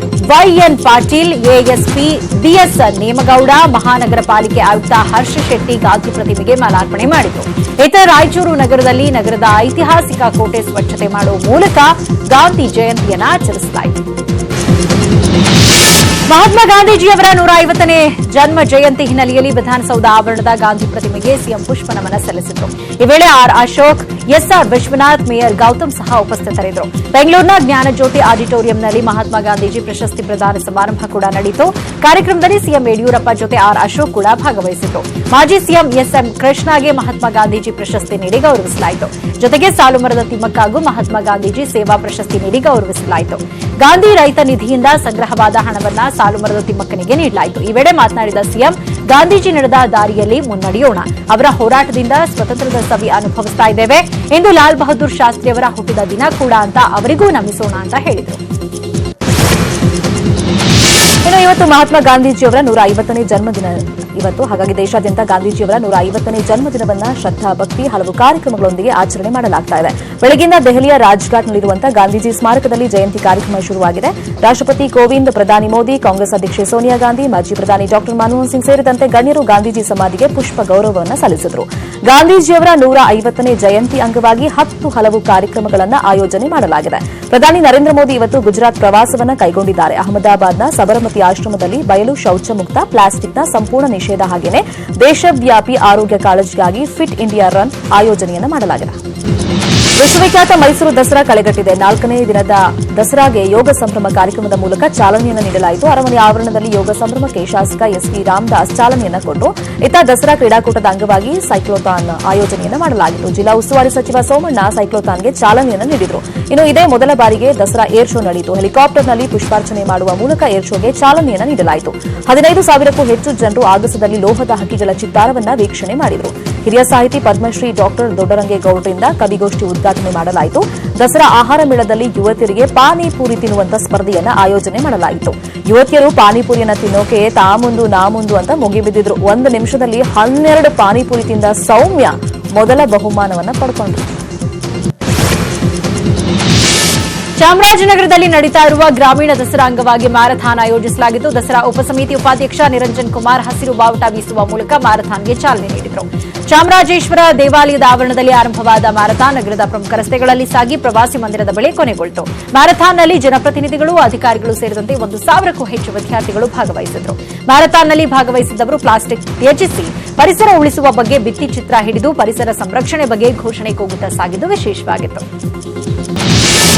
Y N Patil, ASP B S Nemagouda, ಮಹಾನಗರ ಪಾಲಿಕೆ ಆಯುಕ್ತ ಹರ್ಷ ಶೆಟ್ಟಿ ಗಾಂಧಿ ಪ್ರತಿಮೆಗೆ ಮಾಲಾರ್ಪಣೆ ಮಾಡಿದರು. ಇತರ ರಾಯಚೂರು ನಗರದಲ್ಲಿ ನಗರದ ಐತಿಹಾಸಿಕ ಕೋಟೆ ಸ್ವಚ್ಛತೆ ಮಾಡುವ ಮೂಲಕ ಗಾಂಧಿ ಜಯಂತಿಯನ್ನು ಆಚರಿಸಲಾಯಿತು. ಮಹಾತ್ಮ ಗಾಂಧೀಜಿಯವರ 150ನೇ ಜನ್ಮ ಜಯಂತಿ ಹಿನ್ನೆಲೆಯಲ್ಲಿ ವಿಧಾನಸೌಧ ಆವರಣದ ಗಾಂಧಿ ಪ್ರತಿಮೆಗೆ ಸಿಎಂ ಪುಷ್ಪ ನಮನ ಸಲ್ಲಿಸಿದರು. ಈ ವೇಳೆ R Ashok, S R Vishwanath, mayor Gautam ಸಹ ಉಪಸ್ಥಿತರಿದ್ದರು. ಬೆಂಗಳೂರಿನ ಜ್ಞಾನಜ್ಯೋತಿ ಆಡಿಟೋರಿಯಂನಲ್ಲಿ ಮಹಾತ್ಮ ಗಾಂಧೀಜಿ ಪ್ರಶಸ್ತಿ ಪ್ರದಾನ ಸಮಾರಂಭ ಕೂಡ ನಡೆಯಿತು. ಕಾರ್ಯಕ್ರಮದಲ್ಲಿ ಸಿಎಂ ಯಡಿಯೂರಪ್ಪ ಜೊತೆ ಆರ್ ಅಶೋಕ್ ಕೂಡ ಭಾಗವಹಿಸಿದ್ರು. ಮಾಜಿ ಸಿಎಂ ಎಸ್ಎಂ ಕೃಷ್ಣಗೆ ಮಹಾತ್ಮ ಗಾಂಧೀಜಿ ಪ್ರಶಸ್ತಿ ನೀಡಿ ಗೌರವಿಸಲಾಯಿತು. ಜೊತೆಗೆ ಸಾಲುಮರದ ತಿಮ್ಮಕ್ಕಗೂ ಮಹಾತ್ಮ ಗಾಂಧೀಜಿ ಸೇವಾ ಪ್ರಶಸ್ತಿ ನೀಡಿ ಗೌರವಿಸಲಾಯಿತು. ಗಾಂಧಿ ರೈತ ನಿಧಿಯಿಂದ ಸಂಗ್ರಹವಾದ ಹಣವನ್ನು ಸಾಲುಮರದ ತಿಮ್ಮಕ್ಕನಿಗೆ ನೀಡಲಾಯಿತು. ಈ ವೇಳೆ ಮಾತನಾಡಿದ ಸಿಎಂ, ಗಾಂಧೀಜಿ ನಡೆದ ದಾರಿಯಲ್ಲಿ ಮುನ್ನಡೆಯೋಣ. ಅವರ ಹೋರಾಟದಿಂದ ಸ್ವತಂತ್ರದ ಸವಿ ಅನುಭವಿಸ್ತಾ ಇದ್ದೇವೆ. ಇಂದು ಲಾಲ್ ಬಹದ್ದೂರ್ ಶಾಸ್ತ್ರಿಯವರ ಹುಟ್ಟಿದ ದಿನ ಕೂಡ ಅಂತ ಅವರಿಗೂ ನಮಿಸೋಣ ಅಂತ ಹೇಳಿದರು. ಇನ್ನು ಇವತ್ತು ಮಹಾತ್ಮ ಗಾಂಧೀಜಿಯವರ 150ನೇ ಜನ್ಮದಿನ ಹಾಗಾಗಿ ದೇಶಾದ್ಯಂತ ಗಾಂಧೀಜಿಯವರ 150ನೇ ಜನ್ಮದಿನವನ್ನ ಶ್ರದ್ಧಾ ಭಕ್ತಿ ಹಲವು ಕಾರ್ಯಕ್ರಮಗಳೊಂದಿಗೆ ಆಚರಣೆ ಮಾಡಲಾಗ್ತಾ ಇದೆ. ಬೆಳಗಿನ ದೆಹಲಿಯ ರಾಜ್ಘಾಟ್ನಲ್ಲಿರುವಂತಹ ಗಾಂಧೀಜಿ ಸ್ಮಾರಕದಲ್ಲಿ ಜಯಂತಿ ಕಾರ್ಯಕ್ರಮ ಶುರುವಾಗಿದೆ. ರಾಷ್ಟ್ರಪತಿ ಕೋವಿಂದ್, ಪ್ರಧಾನಿ ಮೋದಿ, ಕಾಂಗ್ರೆಸ್ ಅಧ್ಯಕ್ಷೆ ಸೋನಿಯಾ ಗಾಂಧಿ, ಮಾಜಿ ಪ್ರಧಾನಿ ಡಾ ಮನಮೋಹನ್ ಸಿಂಗ್ ಸೇರಿದಂತೆ ಗಣ್ಯರು ಗಾಂಧೀಜಿ ಸಮಾಧಿಗೆ ಪುಷ್ಪ ಗೌರವವನ್ನು ಸಲ್ಲಿಸಿದರು. ಗಾಂಧೀಜಿಯವರ 150ನೇ ಜಯಂತಿ ಅಂಗವಾಗಿ 10 ಹಲವು ಕಾರ್ಯಕ್ರಮಗಳನ್ನು ಆಯೋಜನೆ ಮಾಡಲಾಗಿದೆ. ಪ್ರಧಾನಿ ನರೇಂದ್ರ ಮೋದಿ ಇವತ್ತು ಗುಜರಾತ್ ಪ್ರವಾಸವನ್ನು ಕೈಗೊಂಡಿದ್ದಾರೆ. ಅಹಮದಾಬಾದ್ನ ಸಬರಮತಿ ಆಶ್ರಮದಲ್ಲಿ ಬಯಲು ಶೌಚ ಮುಕ್ತ, ಪ್ಲಾಸ್ಟಿಕ್ನ ಸಂಪೂರ್ಣ ನಿಷೇಧ ಹಾಗೆಯೇ ದೇಶವ್ಯಾಪಿ ಆರೋಗ್ಯ ಕಾಳಜಿಗಾಗಿ ಫಿಟ್ ಇಂಡಿಯಾ ರನ್ ಆಯೋಜನೆಯನ್ನು ಮಾಡಲಾಗಿದೆ. ವಿಶ್ವವಿಖ್ಯಾತ ಮೈಸೂರು ದಸರಾ ಕಳೆಗಟ್ಟಿದೆ. 4ನೇ ದಿನದ ದಸರಾಗೆ ಯೋಗ ಸಂಭ್ರಮ ಕಾರ್ಯಕ್ರಮದ ಮೂಲಕ ಚಾಲನೆಯನ್ನು ನೀಡಲಾಯಿತು. ಅರಮನೆ ಆವರಣದಲ್ಲಿ ಯೋಗ ಸಂಭ್ರಮಕ್ಕೆ ಶಾಸಕ ಎಸ್ವಿ ರಾಮದಾಸ್ ಚಾಲನೆಯನ್ನು ಕೊಟ್ಟು ಇತ್ತ ದಸರಾ ಕ್ರೀಡಾಕೂಟದ ಅಂಗವಾಗಿ ಸೈಕ್ಲೋಥಾನ್ ಆಯೋಜನೆಯನ್ನು ಮಾಡಲಾಗಿತ್ತು. ಜಿಲ್ಲಾ ಉಸ್ತುವಾರಿ ಸಚಿವ ಸೋಮಣ್ಣ ಸೈಕ್ಲೋಥಾನ್ಗೆ ಚಾಲನೆಯನ್ನು ನೀಡಿದರು. ಇನ್ನು ಇದೇ ಮೊದಲ ಬಾರಿಗೆ ದಸರಾ ಏರ್ ಶೋ ನಡೆಯಿತು. ಹೆಲಿಕಾಪ್ಟರ್ನಲ್ಲಿ ಪುಷ್ಪಾರ್ಚನೆ ಮಾಡುವ ಮೂಲಕ ಏರ್ ಶೋಗೆ ಚಾಲನೆಯನ್ನು ನೀಡಲಾಯಿತು. 15,000ಕ್ಕೂ ಹೆಚ್ಚು ಜನರು ಆಗಸದಲ್ಲಿ ಲೋಹದ ಹಕ್ಕಿಗಳ ಚಿತ್ತಾರವನ್ನು ವೀಕ್ಷಣೆ ಮಾಡಿದರು. ಹಿರಿಯ ಸಾಹಿತಿ ಪದ್ಮಶ್ರೀ ಡಾಕ್ಟರ್ ದೊಡ್ಡರಂಗೇಗೌಡರಿಂದ ಕವಿಗೋಷ್ಠಿ ಉದ್ಘಾಟನೆ ಮಾಡಲಾಯಿತು. ದಸರಾ ಆಹಾರ ಮೇಳದಲ್ಲಿ ಯುವತಿಯರಿಗೆ ಪಾನಿಪೂರಿ ತಿನ್ನುವಂತ ಸ್ಪರ್ಧೆಯನ್ನು ಆಯೋಜನೆ ಮಾಡಲಾಯಿತು. ಯುವತಿಯರು ಪಾನಿಪೂರಿಯನ್ನು ತಿನ್ನೋಕೆ ತಾ ಮುಂದು ನಾ ಮುಂದು ಅಂತ ಮುಗಿಬಿದ್ದಿದ್ರು. 1 ನಿಮಿಷದಲ್ಲಿ 12 ಪಾನಿಪೂರಿ ತಿಂದ ಸೌಮ್ಯ ಮೊದಲ ಬಹುಮಾನವನ್ನು ಪಡ್ಕೊಂಡ್ರು. ಚಾಮರಾಜನಗರದಲ್ಲಿ ನಡೀತಾ ಇರುವ ಗ್ರಾಮೀಣ ದಸರಾ ಅಂಗವಾಗಿ ಮ್ಯಾರಥಾನ್ ಆಯೋಜಿಸಲಾಗಿದ್ದು, ದಸರಾ ಉಪಸಮಿತಿ ಉಪಾಧ್ಯಕ್ಷ ನಿರಂಜನ್ ಕುಮಾರ್ ಹಸಿರು ಬಾವುಟ ಬೀಸುವ ಮೂಲಕ ಮ್ಯಾರಥಾನ್ಗೆ ಚಾಲನೆ ನೀಡಿದರು. ಚಾಮರಾಜೇಶ್ವರ ದೇವಾಲಯದ ಆವರಣದಲ್ಲಿ ಆರಂಭವಾದ ಮ್ಯಾರಥಾನ್ ನಗರದ ಪ್ರಮುಖ ರಸ್ತೆಗಳಲ್ಲಿ ಸಾಗಿ ಪ್ರವಾಸಿ ಮಂದಿರದ ಬಳಿ ಕೊನೆಗೊಳ್ಳಿತು. ಮ್ಯಾರಥಾನ್ನಲ್ಲಿ ಜನಪ್ರತಿನಿಧಿಗಳು, ಅಧಿಕಾರಿಗಳು ಸೇರಿದಂತೆ 1,000ಕ್ಕೂ ಹೆಚ್ಚು ವಿದ್ಯಾರ್ಥಿಗಳು ಭಾಗವಹಿಸಿದರು. ಮ್ಯಾರಥಾನ್ನಲ್ಲಿ ಭಾಗವಹಿಸಿದ್ದವರು ಪ್ಲಾಸ್ಟಿಕ್ ತ್ಯಜಿಸಿ ಪರಿಸರ ಉಳಿಸುವ ಬಗ್ಗೆ ಭಿತ್ತಿ ಚಿತ್ರ ಹಿಡಿದು ಪರಿಸರ ಸಂರಕ್ಷಣೆ ಬಗ್ಗೆ ಘೋಷಣೆ ಕೂಗುತ್ತಾ ಸಾಗಿದ್ದು ವಿಶೇಷವಾಗಿತ್ತು.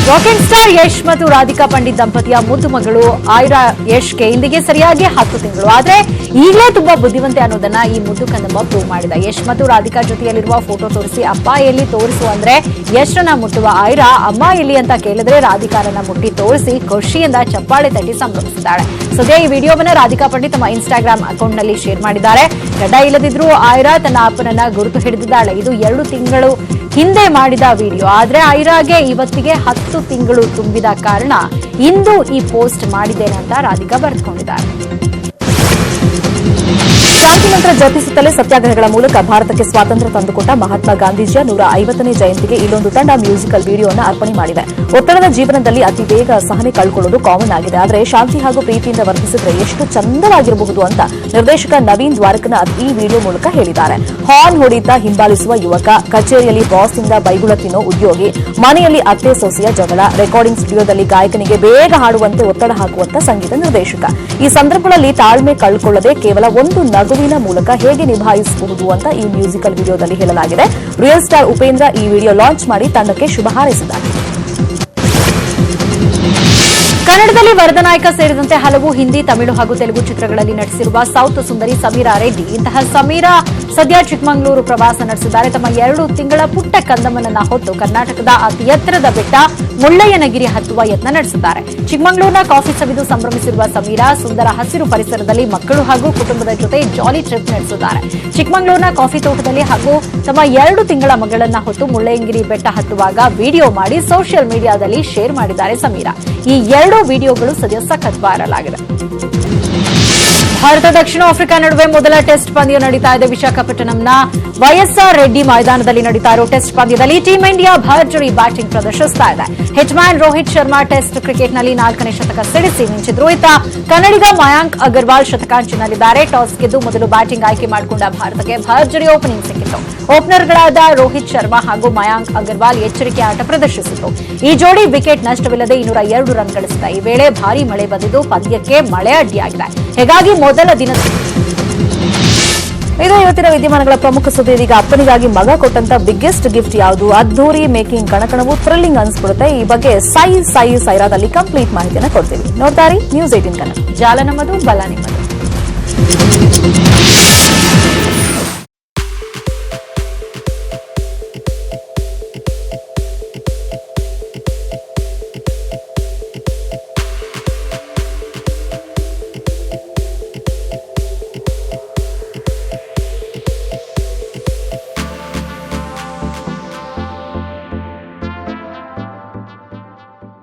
ರಾಕಿಂಗ್ ಸ್ಟಾರ್ ಯಶ್ ಮತ್ತು ರಾಧಿಕಾ ಪಂಡಿತ್ ದಂಪತಿಯ ಮುದ್ದು ಮಗಳು ಆಯ್ರಾ ಯಶ್ಗೆ ಇಂದಿಗೆ ಸರಿಯಾಗಿ 10 ತಿಂಗಳು. ಆದರೆ ಈಗಲೇ ತುಂಬಾ ಬುದ್ಧಿವಂತೆ ಅನ್ನೋದನ್ನ ಈ ಮುದ್ದು ಕಂದಮ್ಮ ಪ್ರೂವ್ ಮಾಡಿದ. ಯಶ್ ಮತ್ತು ರಾಧಿಕಾ ಜೊತೆಯಲ್ಲಿರುವ ಫೋಟೋ ತೋರಿಸಿ ಅಪ್ಪ ಎಲ್ಲಿ ತೋರಿಸು ಅಂದ್ರೆ ಯಶ್ರನ್ನ ಮುಟ್ಟುವ ಆಯ್ರಾ ಅಮ್ಮ ಎಲ್ಲಿ ಅಂತ ಕೇಳಿದ್ರೆ ರಾಧಿಕಾರನ್ನ ಮುಟ್ಟಿ ತೋರಿಸಿ ಖುಷಿಯಿಂದ ಚಪ್ಪಾಳೆ ತಟ್ಟಿ ಸಂಭ್ರಮಿಸಿದ್ದಾಳೆ. ಸದ್ಯ ಈ ವಿಡಿಯೋವನ್ನ ರಾಧಿಕಾ ಪಂಡಿತ್ ತಮ್ಮ ಇನ್ಸ್ಟಾಗ್ರಾಮ್ ಅಕೌಂಟ್ನಲ್ಲಿ ಶೇರ್ ಮಾಡಿದ್ದಾರೆ. ಗಡ್ಡ ಇಲ್ಲದಿದ್ರೂ ಆಯ್ರಾ ತನ್ನ ಅಪ್ಪನನ್ನ ಗುರುತು ಹಿಡಿದಿದ್ದಾಳೆ. ಇದು 2 ತಿಂಗಳು ಹಿಂದೆ ಮಾಡಿದ ವಿಡಿಯೋ. ಆದ್ರೆ ಐರಾಗೆ ಇವತ್ತಿಗೆ 10 ತಿಂಗಳು ತುಂಬಿದ ಕಾರಣ ಇಂದು ಈ ಪೋಸ್ಟ್ ಮಾಡಿದ್ದೇನೆ ಅಂತ ರಾಧಿಕಾ ಬರೆದುಕೊಂಡಿದ್ದಾರೆ. ಕ್ರಾಂತಿ ಮಂತ್ರ ಜಪಿಸುತ್ತಲೇ ಸತ್ಯಾಗ್ರಹಗಳ ಮೂಲಕ ಭಾರತಕ್ಕೆ ಸ್ವಾತಂತ್ರ್ಯ ತಂದುಕೊಟ್ಟ ಮಹಾತ್ಮ ಗಾಂಧೀಜಿಯ 150ನೇ ಜಯಂತಿಗೆ ಇಲ್ಲೊಂದು ತಂಡ ಮ್ಯೂಸಿಕಲ್ ವಿಡಿಯೋವನ್ನು ಅರ್ಪಣೆ ಮಾಡಿದೆ. ಒತ್ತಡದ ಜೀವನದಲ್ಲಿ ಅತಿ ಬೇಗ ಸಹನೆ ಕಳ್ಕೊಳ್ಳೋದು ಕಾಮನ್ ಆಗಿದೆ. ಆದರೆ ಶಾಂತಿ ಹಾಗೂ ಪ್ರೀತಿಯಿಂದ ವರ್ತಿಸಿದ್ರೆ ಎಷ್ಟು ಚಂದವಾಗಿರಬಹುದು ಅಂತ ನಿರ್ದೇಶಕ ನವೀನ್ ದ್ವಾರಕನಾಥ್ ಈ ವಿಡಿಯೋ ಮೂಲಕ ಹೇಳಿದ್ದಾರೆ. ಹಾರ್ನ್ ಹೊಡೆಯುತ್ತಾ ಹಿಂಬಾಲಿಸುವ ಯುವಕ, ಕಚೇರಿಯಲ್ಲಿ ಬಾಸ್ನಿಂದ ಬೈಗುಳ ತಿನ್ನೋ ಉದ್ಯೋಗಿ, ಮನೆಯಲ್ಲಿ ಅತ್ತೆ ಸೊಸೆಯ ಜಗಳ, ರೆಕಾರ್ಡಿಂಗ್ ಸ್ಟುಡಿಯೋದಲ್ಲಿ ಗಾಯಕನಿಗೆ ಬೇಗ ಹಾಡುವಂತೆ ಒತ್ತಡ ಹಾಕುವಂತ ಸಂಗೀತ ನಿರ್ದೇಶಕ. ಈ ಸಂದರ್ಭಗಳಲ್ಲಿ ತಾಳ್ಮೆ ಕಳ್ಕೊಳ್ಳದೆ ಕೇವಲ ಒಂದು ನಗುವಿನ ಮೂಲಕ ಹೇಗೆ ನಿಭಾಯಿಸಬಹುದು ಅಂತ ಈ ಮ್ಯೂಸಿಕಲ್ ವಿಡಿಯೋದಲ್ಲಿ ಹೇಳಲಾಗಿದೆ. ರಿಯಲ್ ಸ್ಟಾರ್ ಉಪೇಂದ್ರ ಈ ವಿಡಿಯೋ ಲಾಂಚ್ ಮಾಡಿ ತಂಡಕ್ಕೆ ಶುಭ ಹಾರೈಸಿದ್ದಾರೆ. ಕನ್ನಡದಲ್ಲಿ ವರದನಾಯಕ ಸೇರಿದಂತೆ ಹಲವು ಹಿಂದಿ, ತಮಿಳು ಹಾಗೂ ತೆಲುಗು ಚಿತ್ರಗಳಲ್ಲಿ ನಟಿಸಿರುವ ಸೌತ್ ಸುಂದರಿ ಸಮೀರಾ ರೆಡ್ಡಿ. ಇಂತಹ ಸಮೀರಾ ಸದ್ಯ ಚಿಕ್ಕಮಗಳೂರು ಪ್ರವಾಸ ನಡೆಸಿದ್ದಾರೆ. ತಮ್ಮ 2 ತಿಂಗಳ ಪುಟ್ಟ ಕಂದಮ್ಮನನ್ನ ಹೊತ್ತು ಕರ್ನಾಟಕದ ಅತಿ ಎತ್ತರದ ಬೆಟ್ಟ ಮುಳ್ಳಯ್ಯನಗಿರಿ ಹತ್ತುವ ಯತ್ನ ನಡೆಸಿದ್ದಾರೆ. ಚಿಕ್ಕಮಗಳೂರಿನ ಕಾಫಿ ಸವಿದು ಸಂಭ್ರಮಿಸಿರುವ ಸಮೀರಾ ಸುಂದರ ಹಸಿರು ಪರಿಸರದಲ್ಲಿ ಮಕ್ಕಳು ಹಾಗೂ ಕುಟುಂಬದ ಜೊತೆ ಜಾಲಿ ಟ್ರಿಪ್ ನಡೆಸಿದ್ದಾರೆ. ಚಿಕ್ಕಮಗಳೂರಿನ ಕಾಫಿ ತೋಟದಲ್ಲಿ ಹಾಗೂ ತಮ್ಮ 2 ತಿಂಗಳ ಮಗಳನ್ನ ಹೊತ್ತು ಮುಳ್ಳಯ್ಯನಗಿರಿ ಬೆಟ್ಟ ಹತ್ತುವಾಗ ವಿಡಿಯೋ ಮಾಡಿ ಸೋಷಿಯಲ್ ಮೀಡಿಯಾದಲ್ಲಿ ಶೇರ್ ಮಾಡಿದ್ದಾರೆ ಸಮೀರಾ. ಈ 2 ವಿಡಿಯೋಗಳು ಸದ್ಯ ಸಖತ್ ವೈರಲ್ ಆಗಿದೆ. ಭಾರತ ದಕ್ಷಿಣ ಆಫ್ರಿಕಾ ನಡುವೆ ಮೊದಲ ಟೆಸ್ಟ್ ಪಂದ್ಯ ನಡೀತಾ ಇದೆ. ವಿಶಾಖಪಟ್ಟಣಂನ ವೈಎಸ್ಆರ್ ರೆಡ್ಡಿ ಮೈದಾನದಲ್ಲಿ ನಡೀತಾ ಇರೋ ಟೆಸ್ಟ್ ಪಂದ್ಯದಲ್ಲಿ ಟೀಂ ಇಂಡಿಯಾ ಭರ್ಜರಿ ಬ್ಯಾಟಿಂಗ್ ಪ್ರದರ್ಶಿಸ್ತಾ ಇದೆ. ಹಿಟ್ಮ್ಯಾನ್ ರೋಹಿತ್ ಶರ್ಮಾ ಟೆಸ್ಟ್ ಕ್ರಿಕೆಟ್ನಲ್ಲಿ 4ನೇ ಶತಕ ಸಿಡಿಸಿ ಮಿಂಚಿದ್ರು. ಇತ್ತ ಕನ್ನಡಿಗ ಮಯಾಂಕ್ ಅಗರ್ವಾಲ್ ಶತಕಾಂಚಿನಲ್ಲಿದ್ದಾರೆ. ಟಾಸ್ ಗೆದ್ದು ಮೊದಲು ಬ್ಯಾಟಿಂಗ್ ಆಯ್ಕೆ ಮಾಡಿಕೊಂಡ ಭಾರತಕ್ಕೆ ಭರ್ಜರಿ ಓಪನಿಂಗ್ ಸಿಕ್ಕಿತ್ತು. ಓಪನರ್ಗಳಾದ ರೋಹಿತ್ ಶರ್ಮಾ ಹಾಗೂ ಮಯಾಂಕ್ ಅಗರ್ವಾಲ್ ಎಚ್ಚರಿಕೆ ಆಟ ಪ್ರದರ್ಶಿಸಿದ್ರು. ಈ ಜೋಡಿ ವಿಕೆಟ್ ನಷ್ಟವಿಲ್ಲದೆ 202 ರನ್ ಗಳಿಸಿದ. ಈ ವೇಳೆ ಭಾರೀ ಮಳೆ ಬಂದಿದ್ದು ಪಂದ್ಯಕ್ಕೆ ಮಳೆ ಅಡ್ಡಿಯಾಗಿದೆ. ಹೀಗಾಗಿ ಮೊದಲ ದಿನ ಇದು ಇವತ್ತಿನ ವಿದ್ಯಮಾನಗಳ ಪ್ರಮುಖ ಸುದ್ದಿ. ಇದೀಗ ಅಪ್ಪನಿಗಾಗಿ ಮಗ ಕೊಟ್ಟಂತ ಬಿಗ್ಗೆಸ್ಟ್ ಗಿಫ್ಟ್ ಯಾವುದು? ಅದ್ದೂರಿ ಮೇಕಿಂಗ್ ಕಣಕಣವು ಥ್ರಿಲ್ಲಿಂಗ್ ಅನ್ಸ್ಬಿಡುತ್ತೆ. ಈ ಬಗ್ಗೆ ಸೈರಾದಲ್ಲಿ ಕಂಪ್ಲೀಟ್ ಮಾಹಿತಿಯನ್ನು ಕೊಡ್ತೀವಿ. ನೋಡ್ತಾರಿ ನ್ಯೂಸ್ 18 ಕನ್ನಡ. ಜಾಲ ನಮ್ಮದು, ಬಲ ನಿಮ್ಮದು.